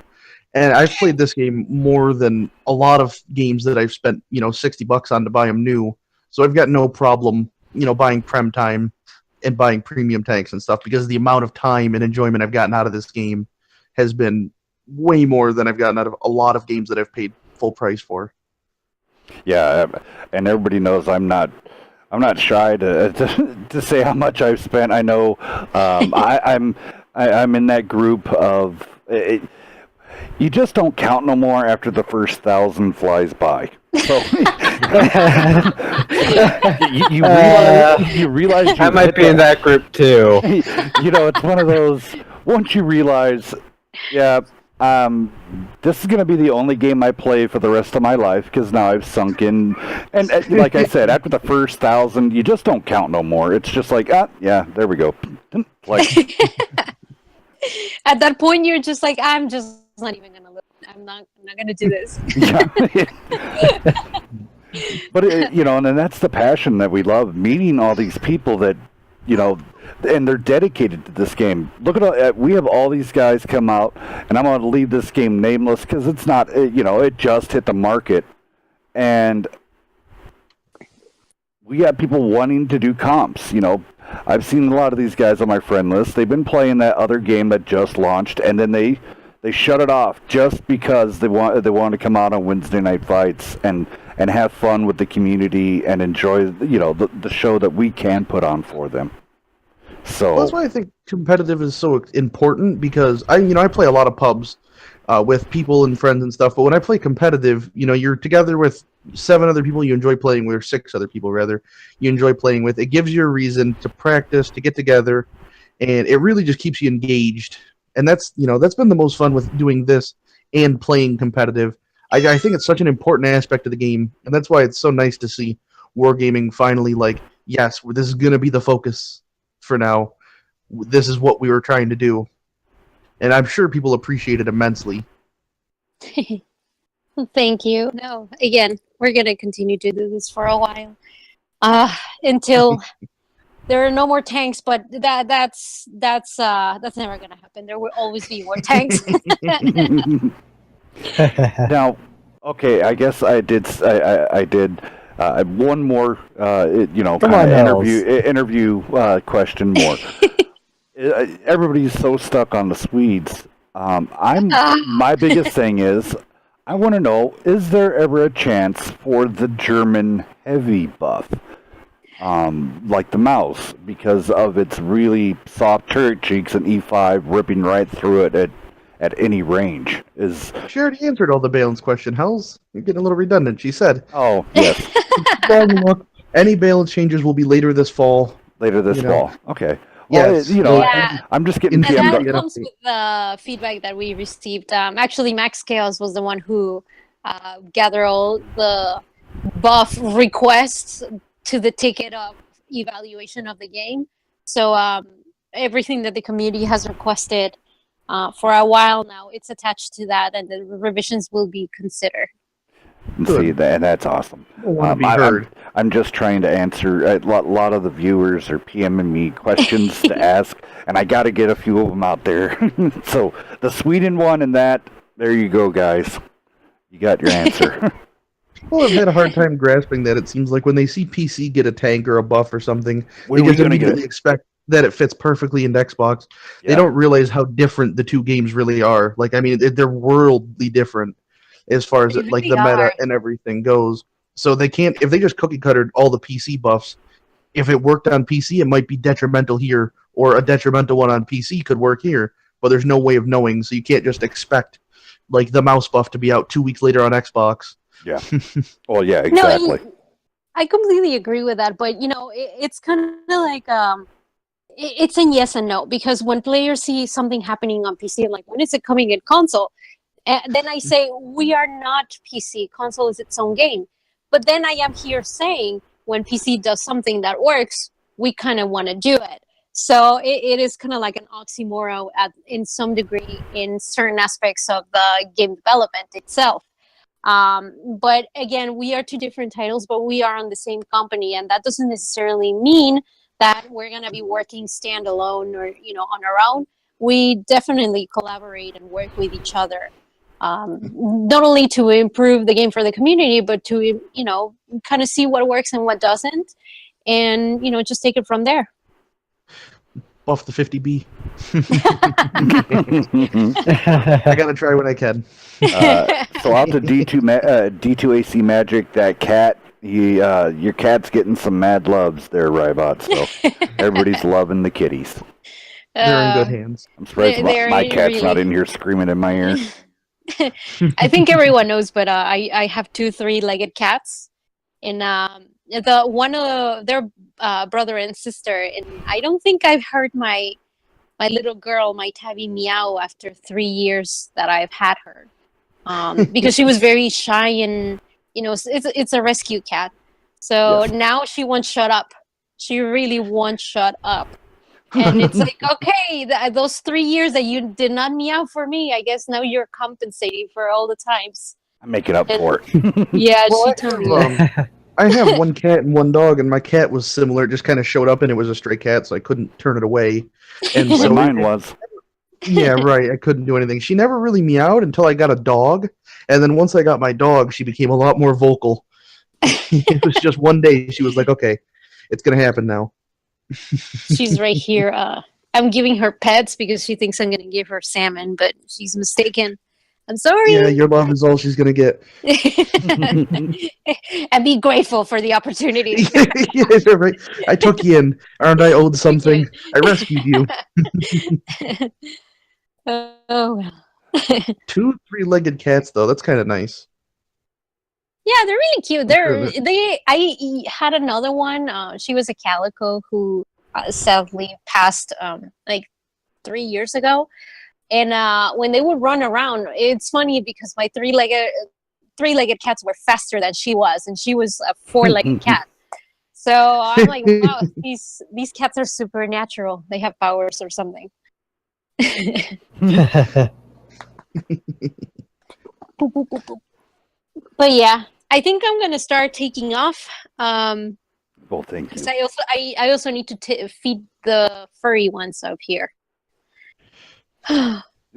And I've played this game more than a lot of games that I've spent, $60 on to buy them new. So I've got no problem, buying Prem time and buying premium tanks and stuff, because the amount of time and enjoyment I've gotten out of this game has been way more than I've gotten out of a lot of games that I've paid full price for. Yeah, and everybody knows I'm not shy to say how much I've spent. I know I'm in that group of you just don't count no more after the first 1,000 flies by. So you realize I might be in that group too. It's one of those. Once you realize, yeah, this is going to be the only game I play for the rest of my life because now I've sunk in. And like I said, after the first 1,000, you just don't count no more. It's just like, yeah, there we go. Like at that point, you're just like, I'm just not even gonna look. I'm not gonna do this. But and then that's the passion that we love, meeting all these people that, and they're dedicated to this game. Look at we have all these guys come out, and I'm going to leave this game nameless because it's not, it just hit the market, and we got people wanting to do comps. I've seen a lot of these guys on my friend list. They've been playing that other game that just launched, and then they shut it off just because they want to come out on Wednesday night fights and have fun with the community and enjoy the show that we can put on for them. So that's why I think competitive is so important, because I play a lot of pubs with people and friends and stuff, but when I play competitive, you're together with 7 other people you enjoy playing with, or 6 other people rather you enjoy playing with. It gives you a reason to practice, to get together, and it really just keeps you engaged. And that's been the most fun with doing this and playing competitive. I think it's such an important aspect of the game, and that's why it's so nice to see wargaming finally yes, this is going to be the focus for now. This is what we were trying to do. And I'm sure people appreciate it immensely. Thank you. No, again, we're going to continue to do this for a while. Until there are no more tanks, but that's never going to happen. There will always be more tanks. Now, okay, I guess I did one more interview question more. Everybody's so stuck on the Swedes. My biggest thing is, I want to know, is there ever a chance for the German heavy buff? Like the mouse, because of its really soft turret cheeks and E5 ripping right through it at any range. She already answered all the Balin's question. Hells, you're getting a little redundant. She said, oh, yes. Any balance changes will be later this fall. Later this fall. Okay. Well, Yes. I'm just getting And that PM'd. comes with the feedback that we received. Actually, Max Chaos was the one who gathered all the buff requests to the ticket of evaluation of the game. So everything that the community has requested for a while now, it's attached to that, and the revisions will be considered. See, that's awesome. I'm just trying to answer. A lot of the viewers are PMing me questions to ask, and I got to get a few of them out there. So the Sweden one and that, there you go, guys. You got your answer. People have had a hard time grasping that. It seems like when they see PC get a tank or a buff or something, Where they are we just gonna immediately expect that it fits perfectly into Xbox. Yeah. They don't realize how different the two games really are. They're worldly different as far as They the really meta are. and everything goes. So they can't, if they just cookie cuttered all the PC buffs, if it worked on PC, it might be detrimental here, or a detrimental one on PC could work here, but there's no way of knowing, so you can't just expect the mouse buff to be out 2 weeks later on Xbox. Yeah. Well, yeah, exactly. No, I completely agree with that, but it's kind of like it's a yes and no, because when players see something happening on PC, I'm like, when is it coming in console? And then I say, we are not PC. Console is its own game. But then I am here saying, when PC does something that works, we kind of want to do it. So it is kind of like an oxymoron in some degree in certain aspects of the game development itself. But again, we are 2 different titles, but we are on the same company, and that doesn't necessarily mean that we're going to be working standalone or on our own. We definitely collaborate and work with each other, not only to improve the game for the community, but to kind of see what works and what doesn't, and just take it from there. Buff the 50B. I gotta try when I can. So out to D2AC Magic, that cat, your cat's getting some mad loves there, RaiBot. So everybody's loving the kitties. They're in good hands. I'm surprised my cat's not in here screaming in my ear. I think everyone knows, but I have two three-legged cats, and the one of their brother and sister, and I don't think I've heard my little girl, my tabby, meow after 3 years that I've had her, because she was very shy, and it's a rescue cat, so Yes. now she won't shut up. She really won't shut up. And it's like, okay, those 3 years that you did not meow for me, I guess now you're compensating for all the times. I'm making up for it. Yeah, Well, she told me. I have one cat and one dog, and my cat was similar. It just kind of showed up, and it was a stray cat, so I couldn't turn it away. And Well, so mine was. yeah, right. I couldn't do anything. She never really meowed until I got a dog, and then once I got my dog, she became a lot more vocal. It was just one day she was like, "Okay, it's gonna happen now." She's right here. I'm giving her pets because she thinks I'm going to give her salmon, but she's mistaken. I'm sorry. Yeah, your love is all she's gonna get. And be grateful for the opportunity. Yeah, right. I took you in. Aren't I owed something? I rescued you. Oh well. 2 3-legged cats, though. That's kind of nice. Yeah, they're really cute. Sure. I had another one. She was a calico who sadly passed like 3 years ago. And when they would run around, it's funny because my three-legged cats were faster than she was, and she was a four-legged cat. So I'm like, wow, these cats are supernatural. They have powers or something. Boop, boop, boop, boop. But yeah, I think I'm gonna start taking off. Well, thank you. Because I also need to feed the furry ones up here.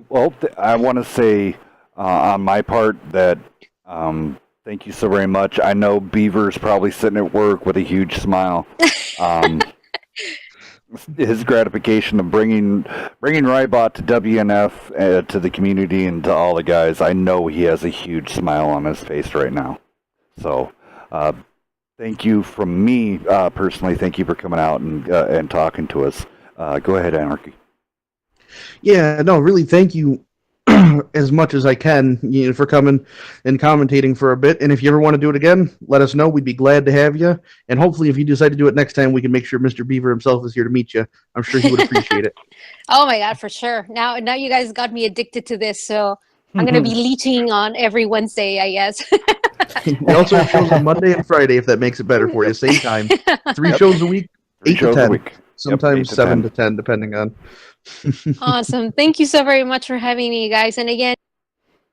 Well, I want to say on my part that thank you so very much. I know Beaver's probably sitting at work with a huge smile. His gratification of bringing RaiBot to WNF, to the community, and to all the guys. I know he has a huge smile on his face right now. So, thank you from me personally. Thank you for coming out and talking to us. Go ahead, Anarchy. Yeah, no, really, thank you as much as I can for coming and commentating for a bit. And if you ever want to do it again, let us know. We'd be glad to have you. And hopefully, if you decide to do it next time, we can make sure Mr. Beaver himself is here to meet you. I'm sure he would appreciate it. Oh my god, for sure. Now you guys got me addicted to this, so I'm gonna be leeching on every Wednesday, I guess. We also have shows on Monday and Friday, if that makes it better for you. Same time. 3 shows a week, 8 shows to a 10. week. Sometimes 8 to 7 10. to 10, depending on. Awesome. Thank you so very much for having me, guys. And again, if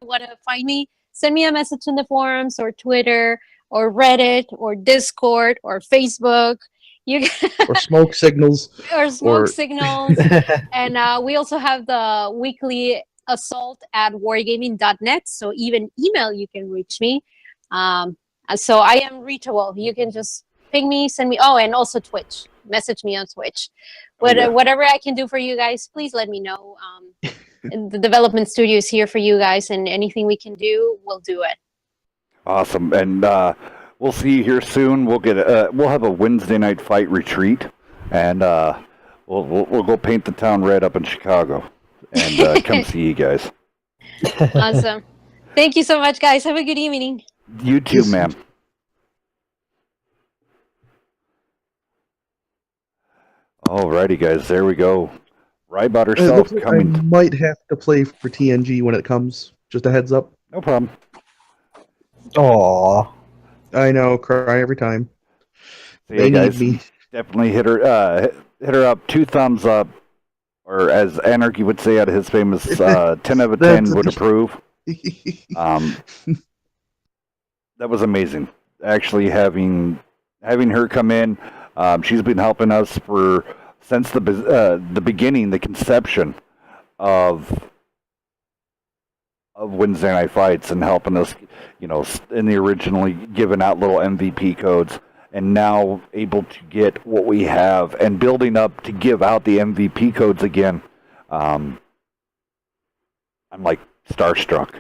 you want to find me, send me a message in the forums or Twitter or Reddit or Discord or Facebook. You Or smoke signals. or smoke Or- signals. And we also have the weekly assault@wargaming.net. So even email, you can reach me. So I am reachable. You can just ping me, send me. Oh, and also Twitch. Message me on Twitch. Whatever I can do for you guys, please let me know. The development studio is here for you guys, and anything we can do, we'll do it. Awesome, and we'll see you here soon. We'll have a Wednesday night fight retreat, and we'll go paint the town red up in Chicago, and come see you guys. Awesome. Thank you so much, guys. Have a good evening. You too, ma'am. Alrighty, guys, there we go. RaiBot It herself looks like I coming. might have to play for TNG when it comes. Just a heads up. No problem. Aww. I know, cry every time. So, They yeah, need guys, me. definitely hit her up. 2 thumbs up, or as Anarchy would say out of his famous 10 out of 10 That's- would approve. That was amazing. Actually, having her come in, she's been helping us since the beginning, the conception of Wednesday Night Fights, and helping us, in the originally giving out little MVP codes, and now able to get what we have and building up to give out the MVP codes again. I'm like starstruck,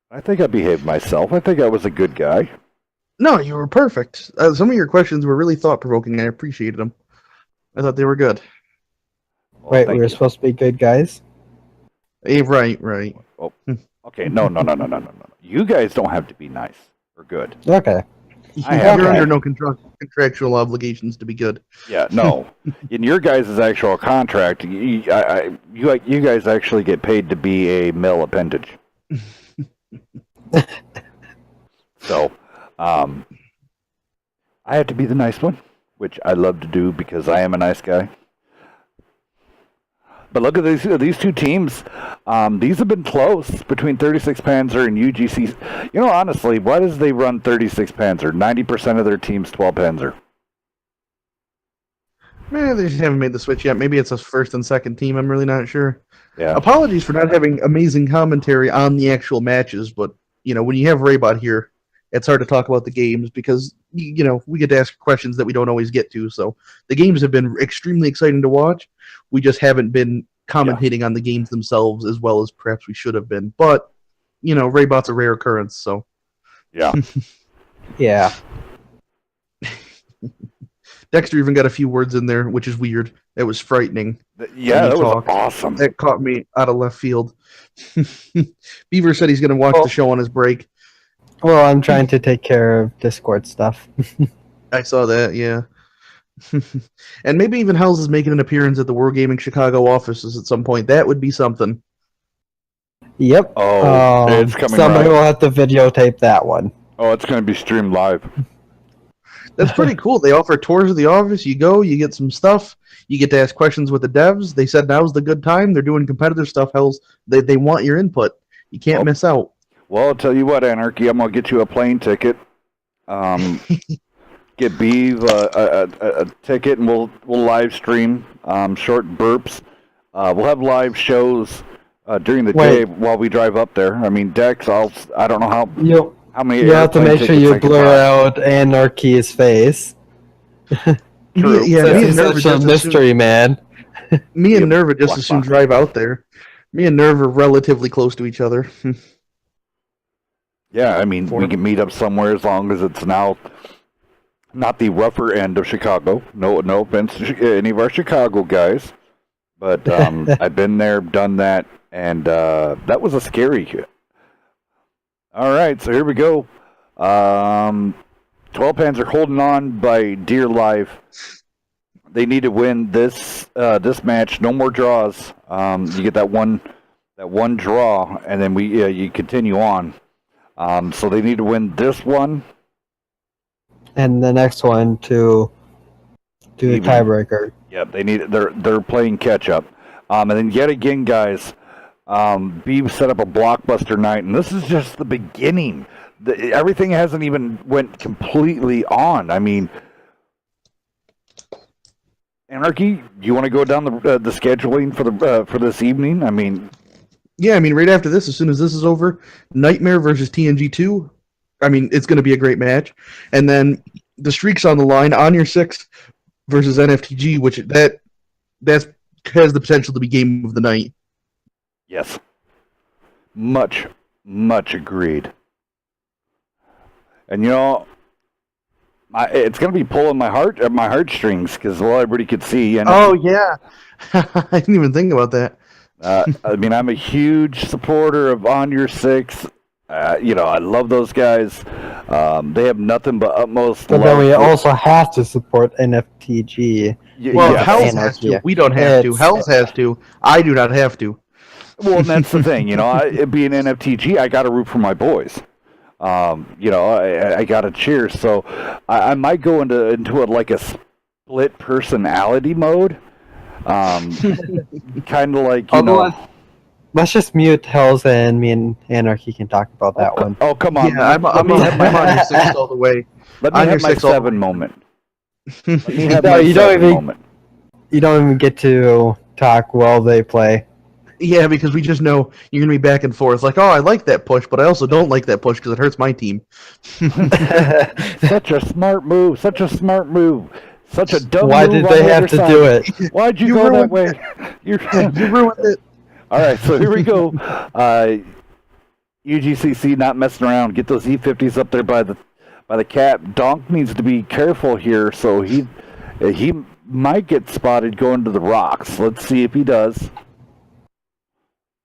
I think I behaved myself. I think I was a good guy. No, you were perfect. Some of your questions were really thought-provoking. I appreciated them. I thought they were good. Well, Wait, thank we were you. supposed to be good guys? Right. Oh, okay. No. You guys don't have to be nice or good. Okay. I have You're Okay. under no contractual obligations to be good. Yeah, no. In your guys' actual contract, you guys actually get paid to be a male appendage. So, I have to be the nice one, which I love to do because I am a nice guy. But look at these two teams. These have been close between 36 Panzer and UGC. You know, honestly, why does they run 36 Panzer? 90% of their team's 12 Panzer. They just haven't made the switch yet. Maybe it's a first and second team. I'm really not sure. Yeah. Apologies for not having amazing commentary on the actual matches, but when you have RaiBot here, it's hard to talk about the games because we get to ask questions that we don't always get to. So the games have been extremely exciting to watch. We just haven't been commentating on the games themselves as well as perhaps we should have been. But RaiBot's a rare occurrence, so Yeah. Yeah. Dexter even got a few words in there, which is weird. That was frightening. Yeah, When that he was talked. awesome. That caught me out of left field. Beaver said he's going to watch the show on his break. Well, I'm trying to take care of Discord stuff. I saw that, yeah. And maybe even Hells is making an appearance at the Wargaming Chicago offices at some point. That would be something. Yep. Oh, it's coming Somebody right. will have to videotape that one. Oh, it's going to be streamed live. That's pretty cool. They offer tours of the office. You go, you get some stuff. You get to ask questions with the devs. They said now's the good time. They're doing competitive stuff. Hells, they want your input. You can't miss out. Well, I'll tell you what, Anarchy, I'm going to get you a plane ticket. Get Beav a ticket, and we'll live stream short burps. We'll have live shows during the day while we drive up there. I mean, Dex, I don't know how many. You have to airplane make sure tickets you I can blur buy. out Anarchy's face. True. Yeah, Since me he's and Nerva such a just mystery man. Me and Nerva just black as soon box. drive out there. Me and Nerva are relatively close to each other. Yeah, I mean, we can meet up somewhere as long as it's now not the rougher end of Chicago. No offense to any of our Chicago guys, but I've been there, done that, and that was a scary. All right, so here we go. 12 Pans are holding on by dear life. They need to win this match. No more draws. You get that one draw, and then you continue on. So they need to win this one. And the next one to do the tiebreaker. Yep, they're playing catch up. And then yet again, guys, Beav set up a blockbuster night, and this is just the beginning. Everything hasn't even went completely on. I mean, Anarchy, you want to go down the scheduling for this evening? I mean, Yeah, I mean, right after this, as soon as this is over, Nightmare versus TNG2. I mean, it's going to be a great match. And then the streak's on the line, On Your 6 versus NFTG, which that has the potential to be game of the night. yes, much agreed. And it's going to be pulling my heartstrings because everybody could see. And Oh yeah, I didn't even think about that. I mean, I'm a huge supporter of On Your 6. I love those guys. They have nothing but utmost But love. then we also have to support NFTG. Well, yeah. Hells has to. We don't have to. Hells has to. I do not have to. Well, and that's the thing. It being NFTG, I got to root for my boys. I got to cheer. So I might go into like a split personality mode. Kind of like Let's just mute Hells and me and Anarchy can talk about that one. Oh, come on. Yeah, I'm on your 6 all the way. Let me On have your my 6 all the 7 way. moment. Let me have No, my you don't 7 even- moment. You don't even get to talk while they play. Yeah, because we just know you're going to be back and forth. Like, oh, I like that push, but I also don't like that push because it hurts my team. Such a smart move. Such a smart move. Such a dumb Why move did on they the have other to side. do it? Why'd you You go that ruined way? You ruined it. All right, so here we go. UGCC not messing around. Get those E50s up there by the cap. Donk needs to be careful here, so he might get spotted going to the rocks. Let's see if he does.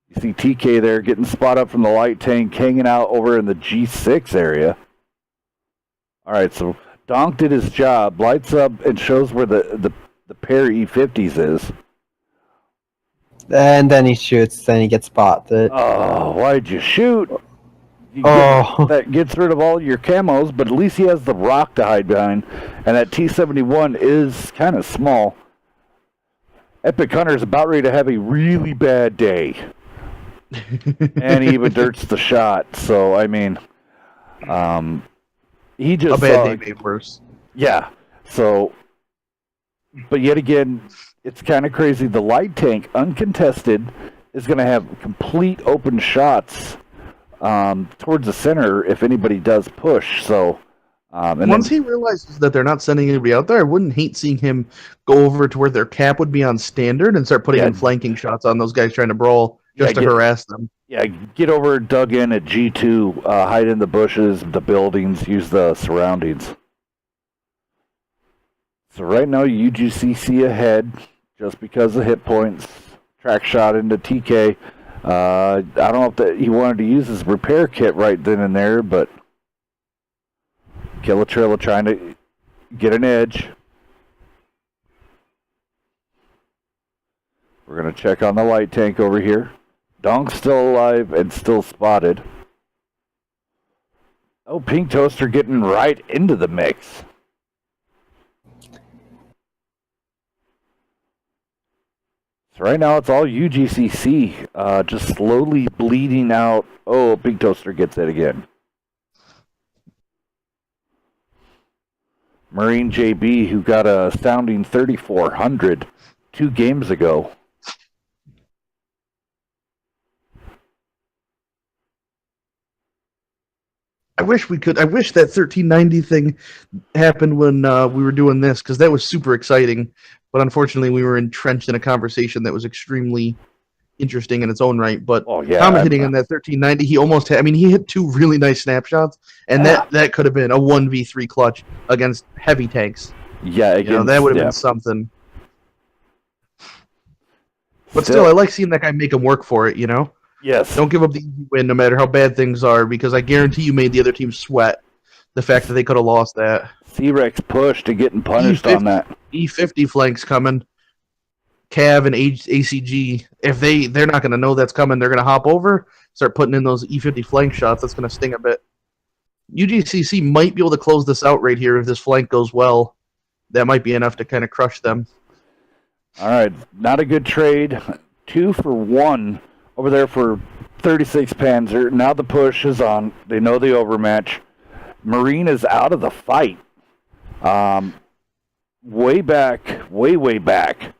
You see TK there getting spot up from the light tank, hanging out over in the G6 area. All right, so Donk did his job, lights up and shows where the pair E50s is. And then he shoots, then he gets spotted. Oh, why'd you shoot? That gets rid of all your camos, but at least he has the rock to hide behind. And that T-71 is kind of small. Epic Hunter's about ready to have a really bad day. And he even dirts the shot. So, I mean, he just a bad day made worse. Yeah. So, but yet again, it's kind of crazy. The light tank, uncontested, is going to have complete open shots towards the center if anybody does push. So, and once he realizes that they're not sending anybody out there, I wouldn't hate seeing him go over to where their cap would be on standard and start putting in flanking shots on those guys trying to brawl just to harass them. Yeah, get over, dug in at G2, hide in the bushes, the buildings, use the surroundings. So right now, UGCC ahead just because of hit points. Track shot into TK. I don't know if that he wanted to use his repair kit right then and there, but Killatrilla trying to get an edge. We're going to check on the light tank over here. Donk's still alive and still spotted. Oh, Pink Toaster getting right into the mix. So right now it's all UGCC, just slowly bleeding out. Oh, Pink Toaster gets it again. Marine JB, who got a astounding 3,400 2 games ago. I wish that 1390 thing happened when we were doing this, because that was super exciting. But unfortunately, we were entrenched in a conversation that was extremely interesting in its own right. But Comet hitting on that 1390, he almost had, he hit 2 really nice snapshots, and that could have been a 1v3 clutch against heavy tanks. Yeah, again, that would have been something. But still, I like seeing that guy make him work for it, Yes. Don't give up the easy win no matter how bad things are, because I guarantee you made the other team sweat the fact that they could have lost that. C-Rex pushed and getting punished on that. E50 flanks coming. Cav and ACG, if they're not going to know that's coming, they're going to hop over, start putting in those E50 flank shots. That's going to sting a bit. UGCC might be able to close this out right here if this flank goes well. That might be enough to kind of crush them. All right, not a good trade. 2 for 1 over there for 36 Panzer. Now the push is on. They know the overmatch. Marine is out of the fight. Way back, way back.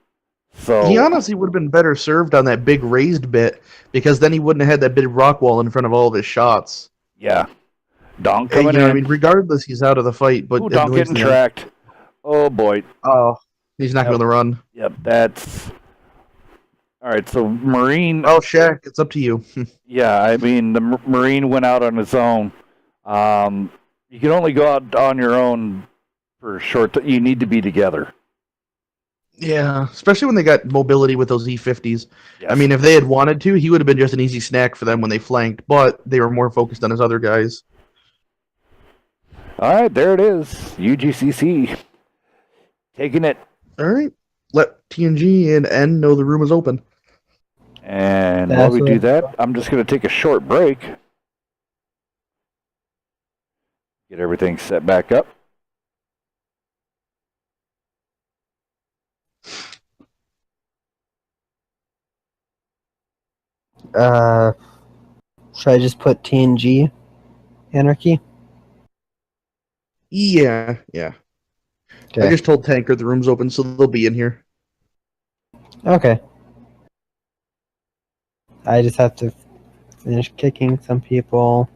So he honestly would have been better served on that big raised bit, because then he wouldn't have had that big rock wall in front of all of his shots. Yeah. Donk coming in. Regardless, he's out of the fight. But Donk getting tracked. Oh, boy. Oh, he's not going to run. Yep, that's... All right, so Marine... Oh, Shaq, it's up to you. Yeah, the Marine went out on his own. You can only go out on your own for short... You need to be together. Yeah, especially when they got mobility with those E50s. Yes. If they had wanted to, he would have been just an easy snack for them when they flanked, but they were more focused on his other guys. All right, there it is. UGCC taking it. All right, let TNG and N know the room is open. And while we do that, I'm just going to take a short break. Get everything set back up. Should I just put TNG Anarchy? Yeah. Okay. I just told Tanker the room's open, so they'll be in here. Okay. I just have to finish kicking some people.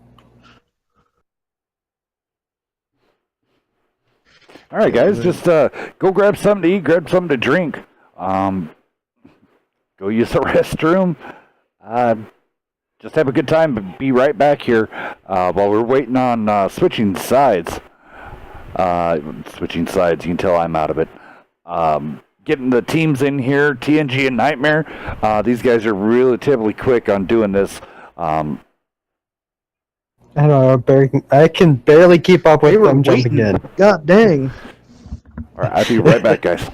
All right, guys, just go grab something to eat, grab something to drink. Go use the restroom. Just have a good time, but be right back here while we're waiting on switching sides. Switching sides, you can tell I'm out of it. getting the teams in here, TNG and Nightmare. These guys are relatively quick on doing this. I don't know. I can barely keep up with They were them jumping waiting. in. God dang. All right, I'll be right back, guys.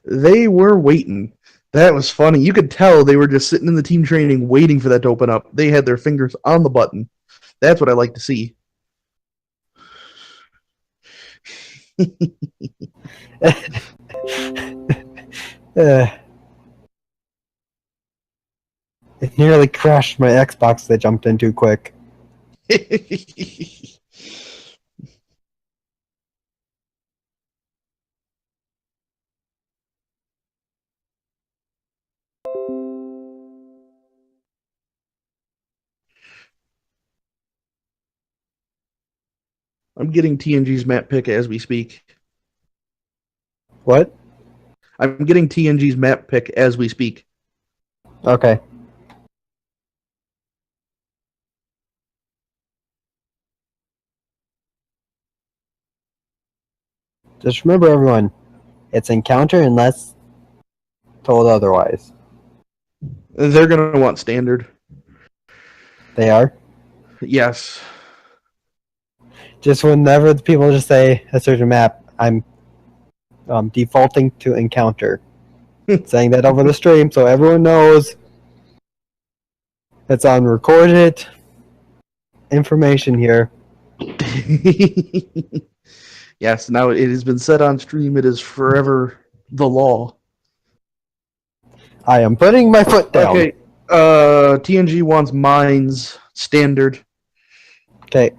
They were waiting. That was funny. You could tell they were just sitting in the team training waiting for that to open up. They had their fingers on the button. That's what I like to see. It nearly crashed my Xbox. They jumped in too quick. I'm getting TNG's map pick as we speak. What? I'm getting TNG's map pick as we speak. Okay. Just remember, everyone, it's encounter unless told otherwise. They're going to want standard. They are. Yes. Just whenever the people just say a certain map, I'm defaulting to encounter. Saying that over the stream so everyone knows it's on recorded information here. Yes, now it has been said on stream. It is forever the law. I am putting my foot down. Okay. TNG wants mines standard. Okay.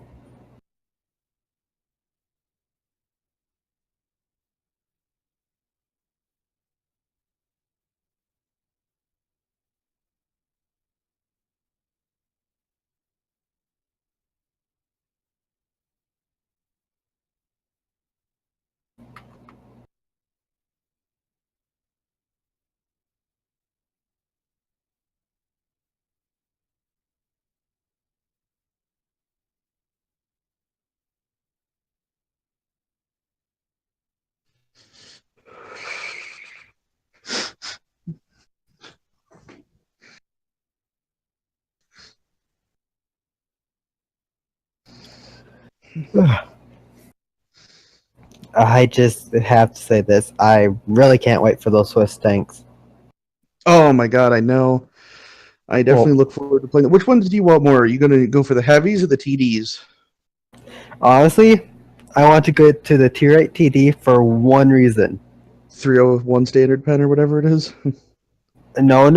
I just have to say this. I really can't wait for those Swiss tanks. Oh my god, I know. I definitely look forward to playing them. Which ones do you want more? Are you going to go for the heavies or the TDs? Honestly, I want to go to the tier 8 TD for one reason. 301 standard pen or whatever it is? No,